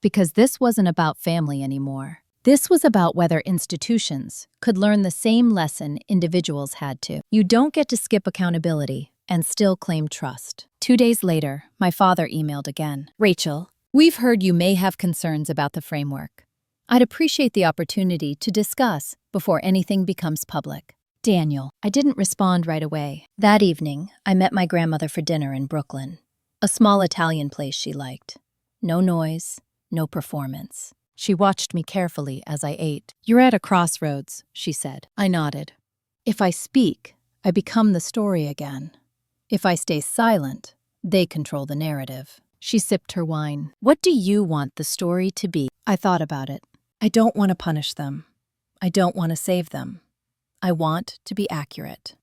Because this wasn't about family anymore. This was about whether institutions could learn the same lesson individuals had to. You don't get to skip accountability and still claim trust. 2 days later, my father emailed again. Rachel, we've heard you may have concerns about the framework. I'd appreciate the opportunity to discuss before anything becomes public. Daniel. I didn't respond right away. That evening, I met my grandmother for dinner in Brooklyn, a small Italian place she liked. No noise, no performance. She watched me carefully as I ate. You're at a crossroads, she said. I nodded. If I speak, I become the story again. If I stay silent, they control the narrative. She sipped her wine. What do you want the story to be? I thought about it. I don't want to punish them. I don't want to save them. I want to be accurate.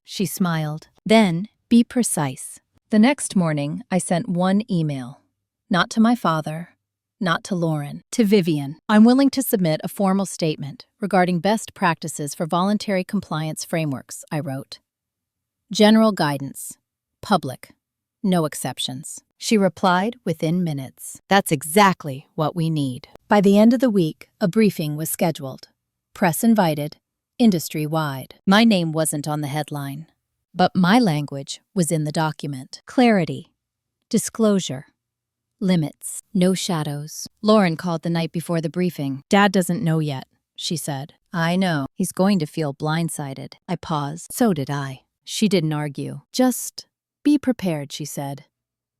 She smiled. Then, be precise. The next morning, I sent one email. Not to my father, not to Lauren, to Vivian. I'm willing to submit a formal statement regarding best practices for voluntary compliance frameworks, I wrote. General guidance. Public. No exceptions. She replied within minutes. That's exactly what we need. By the end of the week, a briefing was scheduled. Press invited, industry-wide. My name wasn't on the headline, but my language was in the document. Clarity. Disclosure. Limits. No shadows. Lauren called the night before the briefing. Dad doesn't know yet, she said. I know. He's going to feel blindsided. I paused. So did I. She didn't argue. Just be prepared, she said.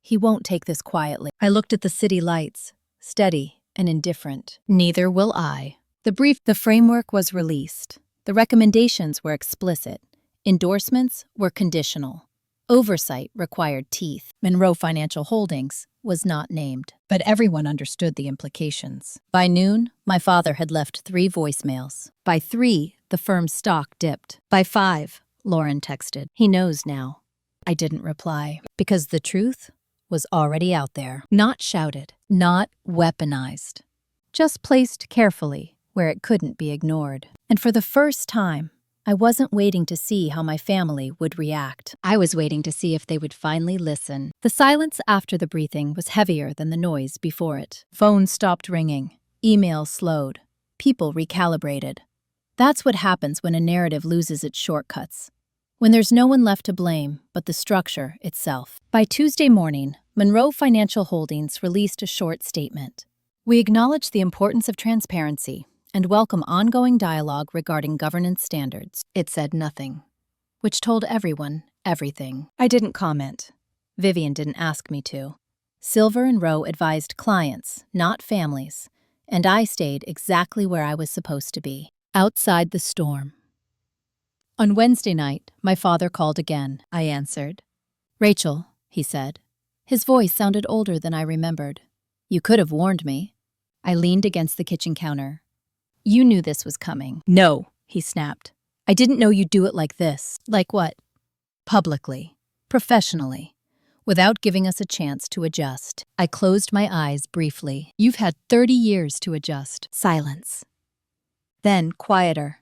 He won't take this quietly. I looked at the city lights, steady and indifferent. Neither will I. The framework was released. The recommendations were explicit. Endorsements were conditional. Oversight required teeth. Monroe Financial Holdings was not named, but everyone understood the implications. By noon, my father had left 3 voicemails. By 3, the firm's stock dipped. By 5, Lauren texted. He knows now. I didn't reply, because the truth was already out there. Not shouted, not weaponized. Just placed carefully where it couldn't be ignored. And for the first time, I wasn't waiting to see how my family would react. I was waiting to see if they would finally listen. The silence after the briefing was heavier than the noise before it. Phones stopped ringing. Emails slowed. People recalibrated. That's what happens when a narrative loses its shortcuts. When there's no one left to blame but the structure itself. By Tuesday morning, Monroe Financial Holdings released a short statement. We acknowledge the importance of transparency and welcome ongoing dialogue regarding governance standards. It said nothing, which told everyone everything. I didn't comment. Vivian didn't ask me to. Silver and Rowe advised clients, not families, and I stayed exactly where I was supposed to be, outside the storm. On Wednesday night, my father called again. I answered. Rachel, he said. His voice sounded older than I remembered. You could have warned me. I leaned against the kitchen counter. You knew this was coming. No, he snapped. I didn't know you'd do it like this. Like what? Publicly. Professionally. Without giving us a chance to adjust. I closed my eyes briefly. You've had 30 years to adjust. Silence. Then, quieter.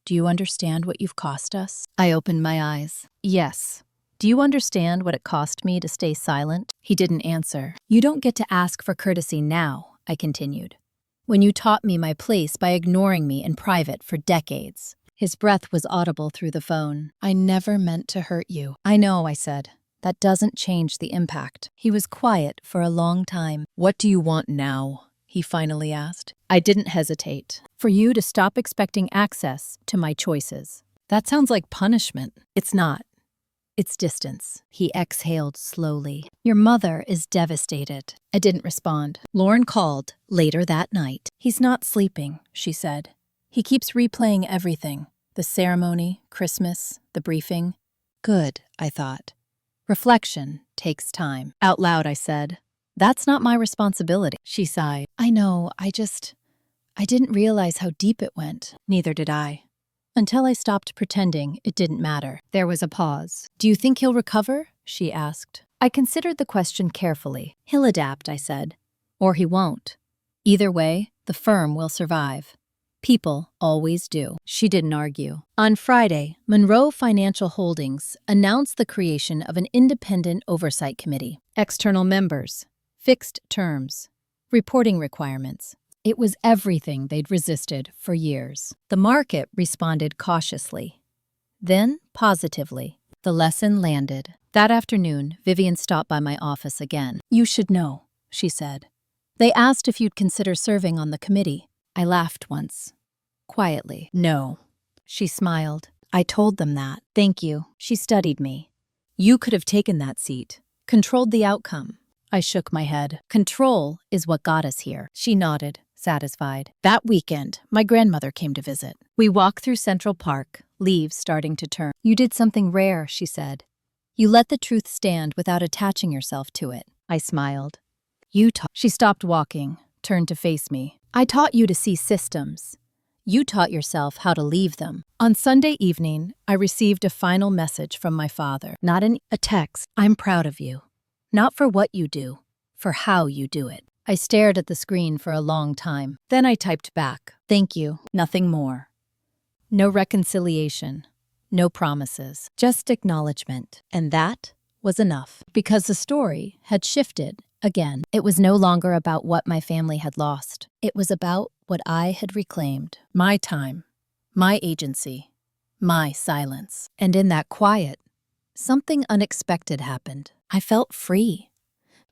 Do you understand what you've cost us? I opened my eyes. Yes. Do you understand what it cost me to stay silent? He didn't answer. You don't get to ask for courtesy now, I continued. When you taught me my place by ignoring me in private for decades. His breath was audible through the phone. I never meant to hurt you. I know, I said. That doesn't change the impact. He was quiet for a long time. "What do you want now?" he finally asked. I didn't hesitate. "For you to stop expecting access to my choices." That sounds like punishment. It's not. It's distance. He exhaled slowly. "Your mother is devastated." I didn't respond. Lauren called later that night. "He's not sleeping," she said. "He keeps replaying everything. The ceremony, Christmas, the briefing." Good, I thought. Reflection takes time. Out loud, I said, "That's not my responsibility." She sighed. "I know, I didn't realize how deep it went." Neither did I. Until I stopped pretending it didn't matter. There was a pause. "Do you think he'll recover?" she asked. I considered the question carefully. "He'll adapt," I said. "Or he won't. Either way, the firm will survive. People always do." She didn't argue. On Friday, Monroe Financial Holdings announced the creation of an independent oversight committee. External members, fixed terms, reporting requirements. It was everything they'd resisted for years. The market responded cautiously, then positively. The lesson landed. That afternoon, Vivian stopped by my office again. "You should know," she said. "They asked if you'd consider serving on the committee." I laughed once, quietly. "No." She smiled. "I told them that." "Thank you." She studied me. "You could have taken that seat, controlled the outcome." I shook my head. "Control is what got us here." She nodded, satisfied. That weekend, my grandmother came to visit. We walked through Central Park, leaves starting to turn. "You did something rare," she said. "You let the truth stand without attaching yourself to it." I smiled. She stopped walking, turned to face me. "I taught you to see systems. You taught yourself how to leave them." On Sunday evening, I received a final message from my father. Not a text. "I'm proud of you. Not for what you do, for how you do it." I stared at the screen for a long time. Then I typed back, "Thank you, nothing more." No reconciliation, no promises, just acknowledgement. And that was enough. Because the story had shifted again. It was no longer about what my family had lost. It was about what I had reclaimed. My time, my agency, my silence. And in that quiet, something unexpected happened. I felt free.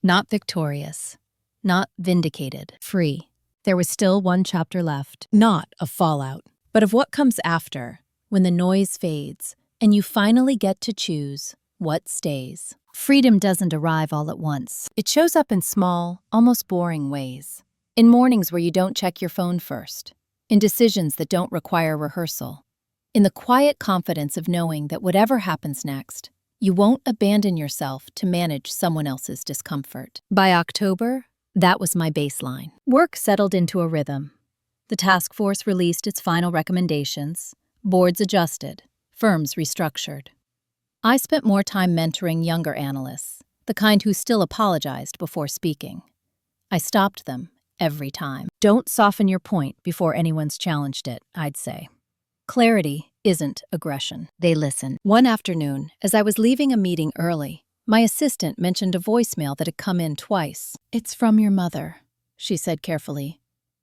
Not victorious. Not vindicated. Free. There was still one chapter left. Not of fallout, but of what comes after, when the noise fades, and you finally get to choose what stays. Freedom doesn't arrive all at once. It shows up in small, almost boring ways. In mornings where you don't check your phone first. In decisions that don't require rehearsal. In the quiet confidence of knowing that whatever happens next, you won't abandon yourself to manage someone else's discomfort. By October, that was my baseline. Work settled into a rhythm. The task force released its final recommendations. Boards adjusted. Firms restructured. I spent more time mentoring younger analysts, the kind who still apologized before speaking. I stopped them every time. Don't soften your point before anyone's challenged it, I'd say. Clarity isn't aggression. They listen. One afternoon, as I was leaving a meeting early, my assistant mentioned a voicemail that had come in twice. "It's from your mother," she said carefully.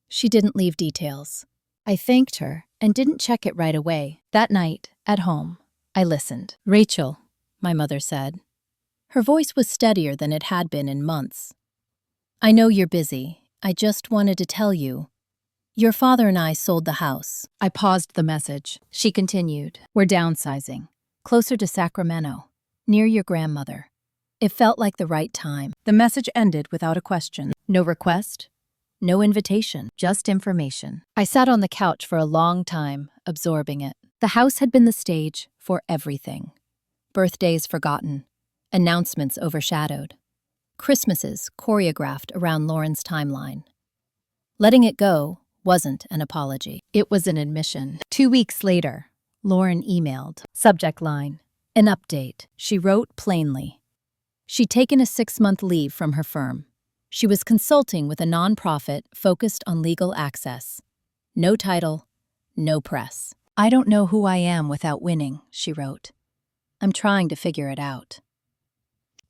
She didn't leave details. I thanked her and didn't check it right away. That night, at home, I listened. "Rachel," my mother said. Her voice was steadier than it had been in months. "I know you're busy. I just wanted to tell you. Your father and I sold the house." I paused the message. She continued. "We're downsizing. Closer to Sacramento. Near your grandmother." It felt like the right time. The message ended without a question. No request. No invitation. Just information. I sat on the couch for a long time, absorbing it. The house had been the stage for everything. Birthdays forgotten. Announcements overshadowed. Christmases choreographed around Lauren's timeline. Letting it go wasn't an apology. It was an admission. 2 weeks later, Lauren emailed. Subject line, an update. She wrote plainly. She'd taken a 6-month leave from her firm. She was consulting with a nonprofit focused on legal access. No title, no press. "I don't know who I am without winning," she wrote. "I'm trying to figure it out."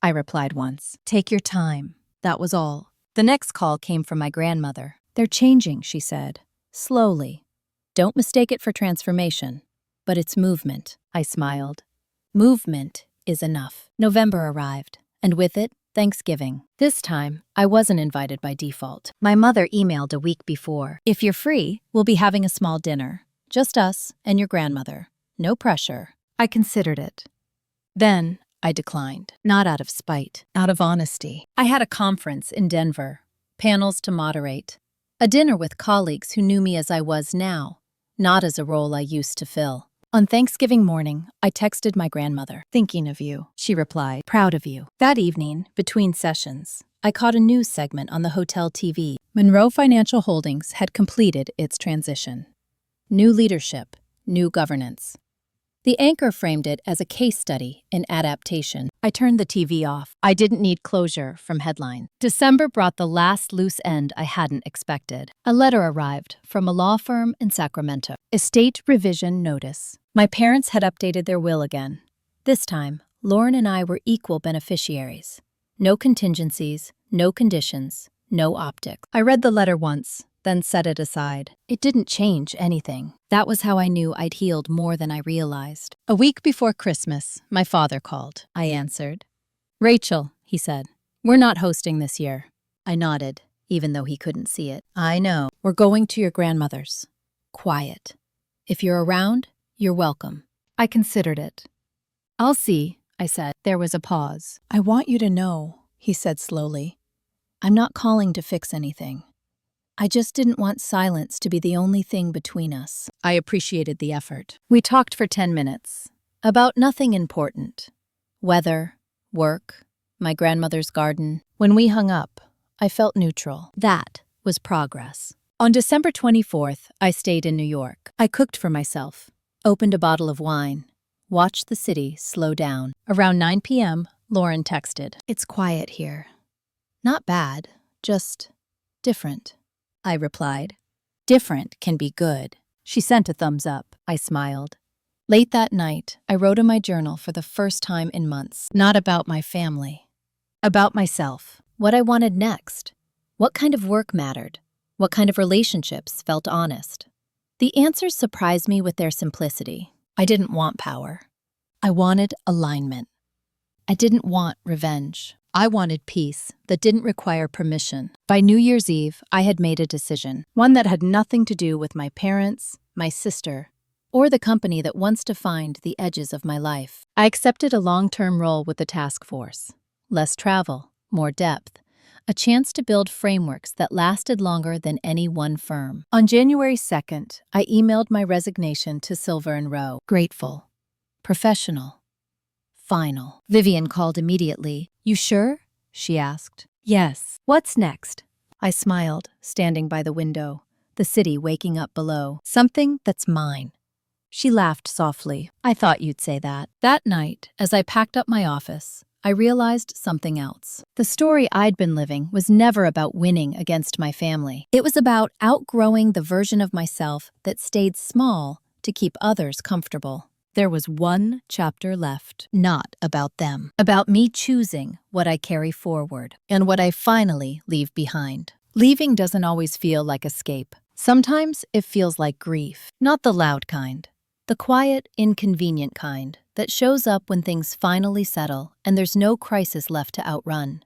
I replied once, "Take your time." That was all. The next call came from my grandmother. "They're changing," she said, slowly. "Don't mistake it for transformation, but it's movement." I smiled. Movement is enough. November arrived, and with it, Thanksgiving. This time, I wasn't invited by default. My mother emailed a week before. If you're free, we'll be having a small dinner. Just us and your grandmother. No pressure. I considered it. Then, I declined. Not out of spite, out of honesty. I had a conference in Denver, panels to moderate, a dinner with colleagues who knew me as I was now, not as a role I used to fill. On Thanksgiving morning, I texted my grandmother. "Thinking of you," she replied. "Proud of you." That evening, between sessions, I caught a news segment on the hotel TV. Monroe Financial Holdings had completed its transition. New leadership, new governance. The anchor framed it as a case study in adaptation. I turned the TV off. I didn't need closure from headline. December brought the last loose end I hadn't expected. A letter arrived from a law firm in Sacramento. Estate revision notice. My parents had updated their will again. This time, Lauren and I were equal beneficiaries. No contingencies, no conditions, no optics. I read the letter once, then set it aside. It didn't change anything. That was how I knew I'd healed more than I realized. A week before Christmas, my father called. I answered. "Rachel," he said, "we're not hosting this year." I nodded, even though he couldn't see it. "I know. We're going to your grandmother's. Quiet. If you're around, you're welcome." I considered it. "I'll see," I said. There was a pause. "I want you to know," he said slowly, "I'm not calling to fix anything. I just didn't want silence to be the only thing between us." I appreciated the effort. We talked for 10 minutes, about nothing important. Weather, work, my grandmother's garden. When we hung up, I felt neutral. That was progress. On December 24th, I stayed in New York. I cooked for myself, opened a bottle of wine, watched the city slow down. Around 9 p.m., Lauren texted. "It's quiet here. Not bad, just different." I replied. "Different can be good." She sent a thumbs up. I smiled. Late that night, I wrote in my journal for the first time in months. Not about my family. About myself. What I wanted next. What kind of work mattered. What kind of relationships felt honest. The answers surprised me with their simplicity. I didn't want power. I wanted alignment. I didn't want revenge. I wanted peace that didn't require permission. By New Year's Eve, I had made a decision, one that had nothing to do with my parents, my sister, or the company that once defined the edges of my life. I accepted a long-term role with the task force. Less travel, more depth, a chance to build frameworks that lasted longer than any one firm. On January 2nd, I emailed my resignation to Silver & Rowe. Grateful. Professional. Final. Vivian called immediately. "You sure?" she asked. "Yes." "What's next?" I smiled, standing by the window, the city waking up below. "Something that's mine." She laughed softly. "I thought you'd say that." That night, as I packed up my office, I realized something else. The story I'd been living was never about winning against my family. It was about outgrowing the version of myself that stayed small to keep others comfortable. There was one chapter left, not about them, about me choosing what I carry forward and what I finally leave behind. Leaving doesn't always feel like escape. Sometimes it feels like grief, not the loud kind, the quiet, inconvenient kind that shows up when things finally settle and there's no crisis left to outrun.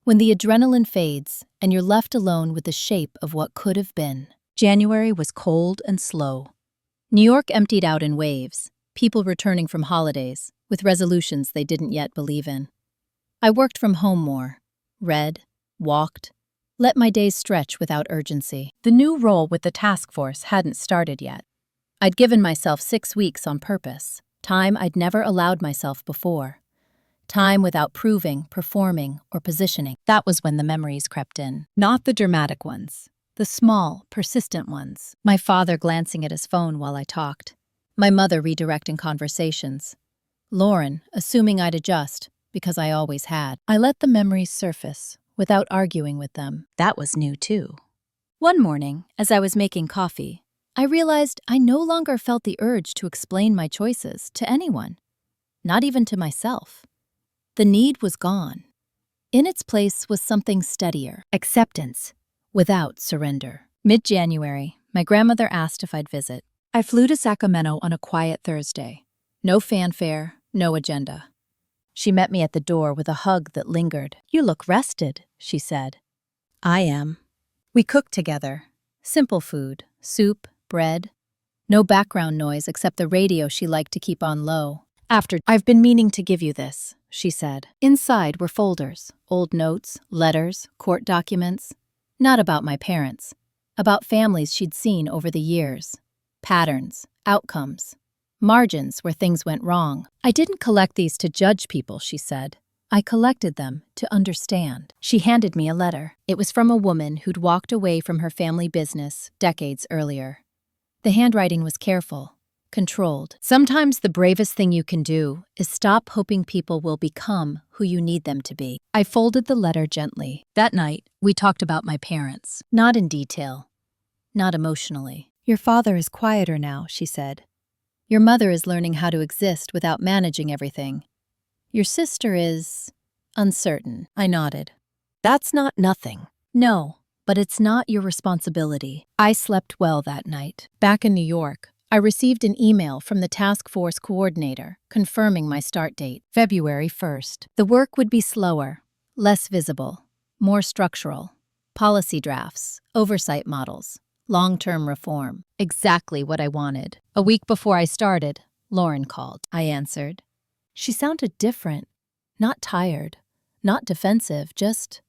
When the adrenaline fades and you're left alone with the shape of what could have been. January was cold and slow. New York emptied out in waves. People returning from holidays, with resolutions they didn't yet believe in. I worked from home more, read, walked, let my days stretch without urgency. The new role with the task force hadn't started yet. I'd given myself 6 weeks on purpose, time I'd never allowed myself before. Time without proving, performing, or positioning. That was when the memories crept in. Not the dramatic ones, the small, persistent ones. My father glancing at his phone while I talked. My mother redirecting conversations. Lauren assuming I'd adjust, because I always had. I let the memories surface, without arguing with them. That was new too. One morning, as I was making coffee, I realized I no longer felt the urge to explain my choices to anyone, not even to myself. The need was gone. In its place was something steadier, acceptance, without surrender. Mid-January, my grandmother asked if I'd visit. I flew to Sacramento on a quiet Thursday. No fanfare, no agenda. She met me at the door with a hug that lingered. "You look rested," she said. "I am." We cooked together. Simple food, soup, bread. No background noise except the radio she liked to keep on low. "I've been meaning to give you this," she said. Inside were folders, old notes, letters, court documents. Not about my parents. About families she'd seen over the years. Patterns, outcomes, margins where things went wrong. "I didn't collect these to judge people," she said. "I collected them to understand." She handed me a letter. It was from a woman who'd walked away from her family business decades earlier. The handwriting was careful, controlled. "Sometimes the bravest thing you can do is stop hoping people will become who you need them to be." I folded the letter gently. That night, we talked about my parents. Not in detail. Not emotionally. "Your father is quieter now," she said. "Your mother is learning how to exist without managing everything. Your sister is uncertain." I nodded. "That's not nothing." "No, but it's not your responsibility." I slept well that night. Back in New York, I received an email from the task force coordinator confirming my start date, February 1st. The work would be slower, less visible, more structural. Policy drafts, oversight models, long-term reform. Exactly what I wanted. A week before I started, Lauren called. I answered. She sounded different. Not tired, not defensive, just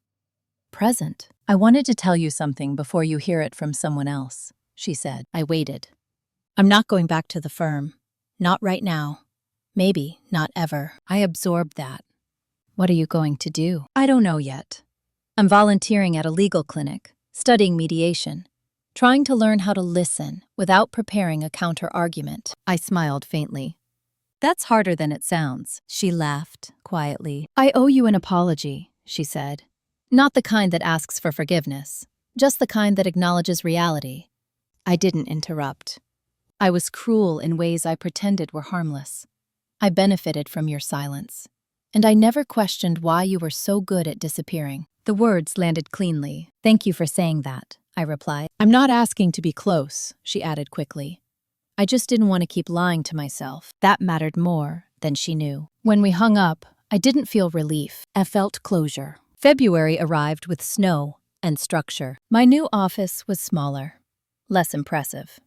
present. "I wanted to tell you something before you hear it from someone else," she said. I waited. "I'm not going back to the firm. Not right now. Maybe not ever." I absorbed that. "What are you going to do?" "I don't know yet. I'm volunteering at a legal clinic, studying mediation, trying to learn how to listen without preparing a counter-argument." I smiled faintly. "That's harder than it sounds." She laughed quietly. "I owe you an apology," she said. "Not the kind that asks for forgiveness, just the kind that acknowledges reality." I didn't interrupt. "I was cruel in ways I pretended were harmless. I benefited from your silence. And I never questioned why you were so good at disappearing." The words landed cleanly. "Thank you for saying that," I replied. "I'm not asking to be close," she added quickly. "I just didn't want to keep lying to myself." That mattered more than she knew. When we hung up, I didn't feel relief. I felt closure. February arrived with snow and structure. My new office was smaller, less impressive.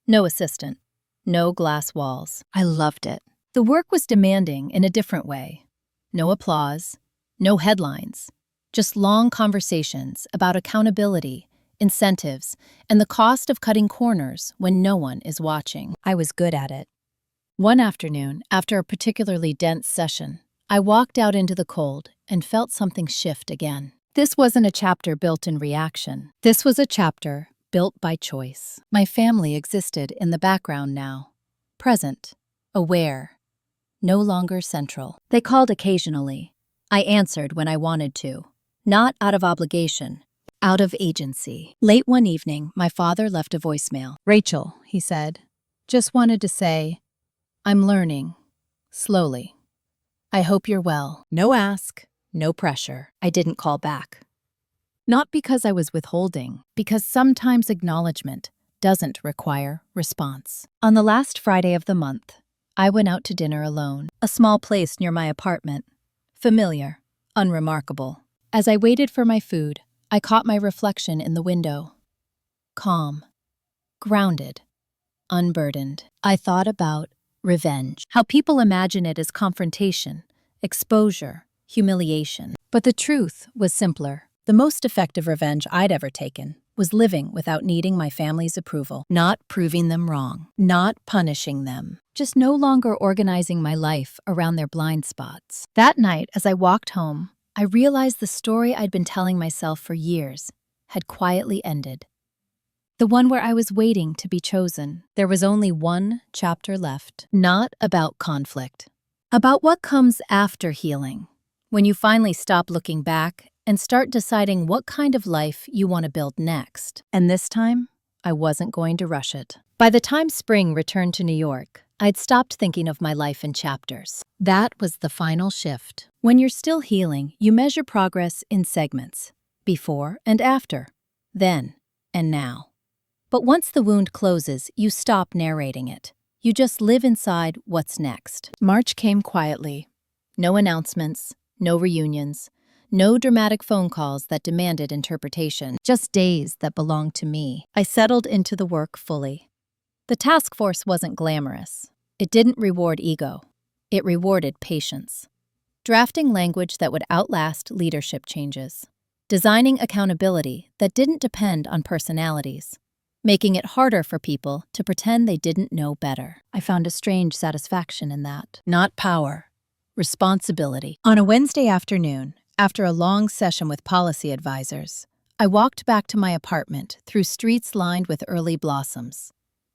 No assistant, no glass walls. I loved it. The work was demanding in a different way. No applause, no headlines, just long conversations about accountability, incentives, and the cost of cutting corners when no one is watching. I was good at it. One afternoon, after a particularly dense session, I walked out into the cold and felt something shift again. This wasn't a chapter built in reaction. This was a chapter built by choice. My family existed in the background now. Present, aware, no longer central. They called occasionally. I answered when I wanted to. Not out of obligation, out of agency. Late one evening, my father left a voicemail. "Rachel," he said, "just wanted to say, I'm learning. Slowly. I hope you're well." No ask, no pressure. I didn't call back. Not because I was withholding, because sometimes acknowledgement doesn't require response. On the last Friday of the month, I went out to dinner alone, a small place near my apartment. Familiar, unremarkable. As I waited for my food, I caught my reflection in the window. Calm, grounded, unburdened. I thought about revenge, how people imagine it as confrontation, exposure, humiliation. But the truth was simpler. The most effective revenge I'd ever taken was living without needing my family's approval, not proving them wrong, not punishing them, just no longer organizing my life around their blind spots. That night, as I walked home, I realized the story I'd been telling myself for years had quietly ended. The one where I was waiting to be chosen. There was only one chapter left, not about conflict, about what comes after healing, when you finally stop looking back and start deciding what kind of life you want to build next. And this time, I wasn't going to rush it. By the time spring returned to New York, I'd stopped thinking of my life in chapters. That was the final shift. When you're still healing, you measure progress in segments, before and after, then and now. But once the wound closes, you stop narrating it. You just live inside what's next. March came quietly. No announcements, no reunions, no dramatic phone calls that demanded interpretation, just days that belonged to me. I settled into the work fully. The task force wasn't glamorous. It didn't reward ego. It rewarded patience. Drafting language that would outlast leadership changes. Designing accountability that didn't depend on personalities. Making it harder for people to pretend they didn't know better. I found a strange satisfaction in that. Not power, responsibility. On a Wednesday afternoon, after a long session with policy advisors, I walked back to my apartment through streets lined with early blossoms.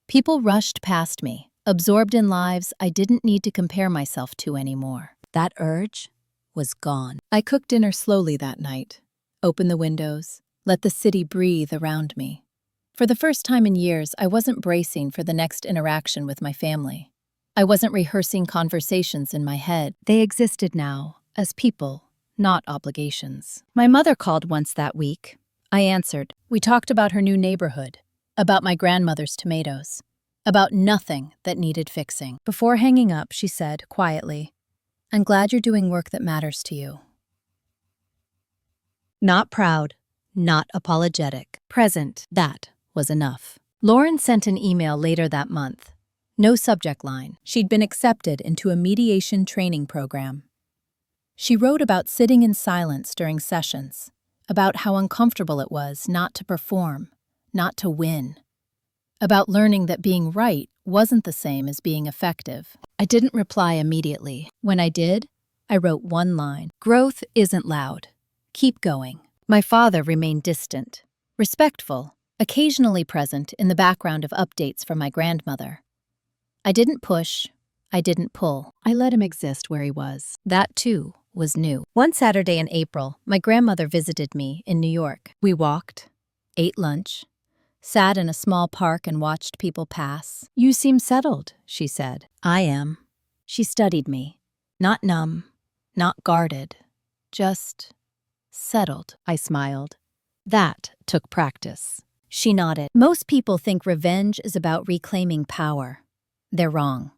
People rushed past me, absorbed in lives I didn't need to compare myself to anymore. That urge was gone. I cooked dinner slowly that night, opened the windows, let the city breathe around me. For the first time in years, I wasn't bracing for the next interaction with my family. I wasn't rehearsing conversations in my head. They existed now, as people, not obligations. My mother called once that week. I answered. We talked about her new neighborhood, about my grandmother's tomatoes, about nothing that needed fixing. Before hanging up, she said, quietly, "I'm glad you're doing work that matters to you." Not proud, not apologetic. Present. That was enough. Lauren sent an email later that month. No subject line. She'd been accepted into a mediation training program. She wrote about sitting in silence during sessions, about how uncomfortable it was not to perform, not to win, about learning that being right wasn't the same as being effective. I didn't reply immediately. When I did, I wrote one line. Growth isn't loud. Keep going. My father remained distant, respectful, occasionally present in the background of updates from my grandmother. I didn't push, I didn't pull. I let him exist where he was. That, too, was new. One Saturday in April, my grandmother visited me in New York. We walked, ate lunch, sat in a small park and watched people pass. "You seem settled," she said. "I am." She studied me. Not numb, not guarded, just settled. I smiled. That took practice. She nodded. Most people think revenge is about reclaiming power. They're wrong.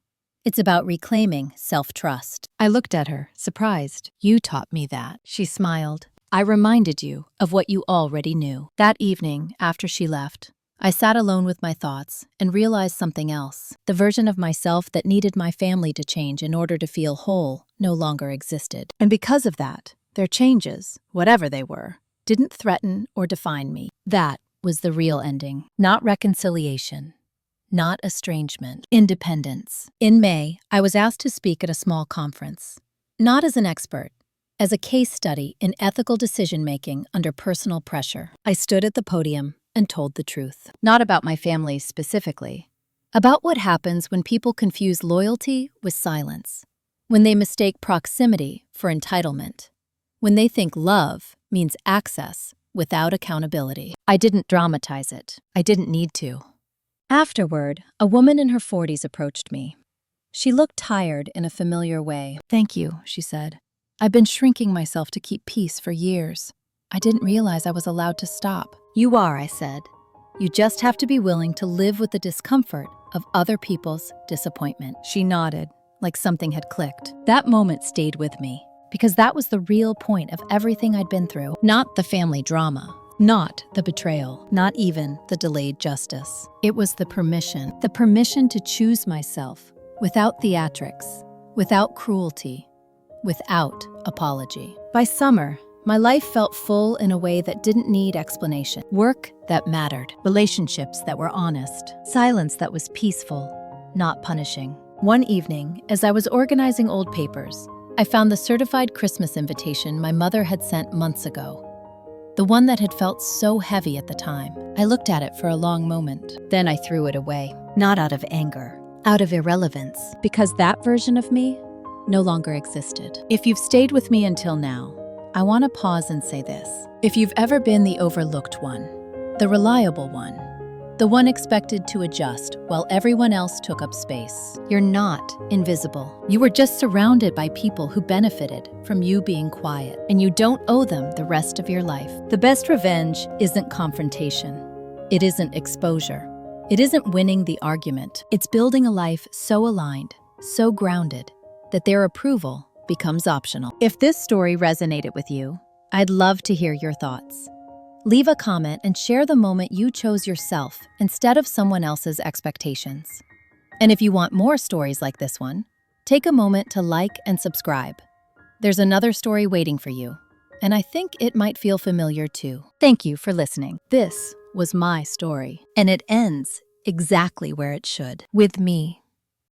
It's about reclaiming self-trust. I looked at her, surprised. "You taught me that." She smiled. "I reminded you of what you already knew." That evening, after she left, I sat alone with my thoughts and realized something else. The version of myself that needed my family to change in order to feel whole no longer existed. And because of that, their changes, whatever they were, didn't threaten or define me. That was the real ending. Not reconciliation. Not estrangement. Independence. In May, I was asked to speak at a small conference. Not as an expert, as a case study in ethical decision-making under personal pressure. I stood at the podium and told the truth. Not about my family specifically. About what happens when people confuse loyalty with silence. When they mistake proximity for entitlement. When they think love means access without accountability. I didn't dramatize it. I didn't need to. Afterward, a woman in her 40s approached me. She looked tired in a familiar way. "Thank you," she said. "I've been shrinking myself to keep peace for years. I didn't realize I was allowed to stop." "You are," I said. "You just have to be willing to live with the discomfort of other people's disappointment." She nodded, like something had clicked. That moment stayed with me, because that was the real point of everything I'd been through. Not the family drama. Not the betrayal, not even the delayed justice. It was the permission to choose myself without theatrics, without cruelty, without apology. By summer, my life felt full in a way that didn't need explanation. Work that mattered, relationships that were honest, silence that was peaceful, not punishing. One evening, as I was organizing old papers, I found the certified Christmas invitation my mother had sent months ago. The one that had felt so heavy at the time. I looked at it for a long moment. Then I threw it away. Not out of anger, out of irrelevance, because that version of me no longer existed. If you've stayed with me until now, I want to pause and say this. If you've ever been the overlooked one, the reliable one, the one expected to adjust while everyone else took up space, you're not invisible. You were just surrounded by people who benefited from you being quiet, and you don't owe them the rest of your life. The best revenge isn't confrontation. It isn't exposure. It isn't winning the argument. It's building a life so aligned, so grounded, that their approval becomes optional. If this story resonated with you, I'd love to hear your thoughts. Leave a comment and share the moment you chose yourself instead of someone else's expectations. And if you want more stories like this one, take a moment to like and subscribe. There's another story waiting for you, and I think it might feel familiar too. Thank you for listening. This was my story, and it ends exactly where it should, with me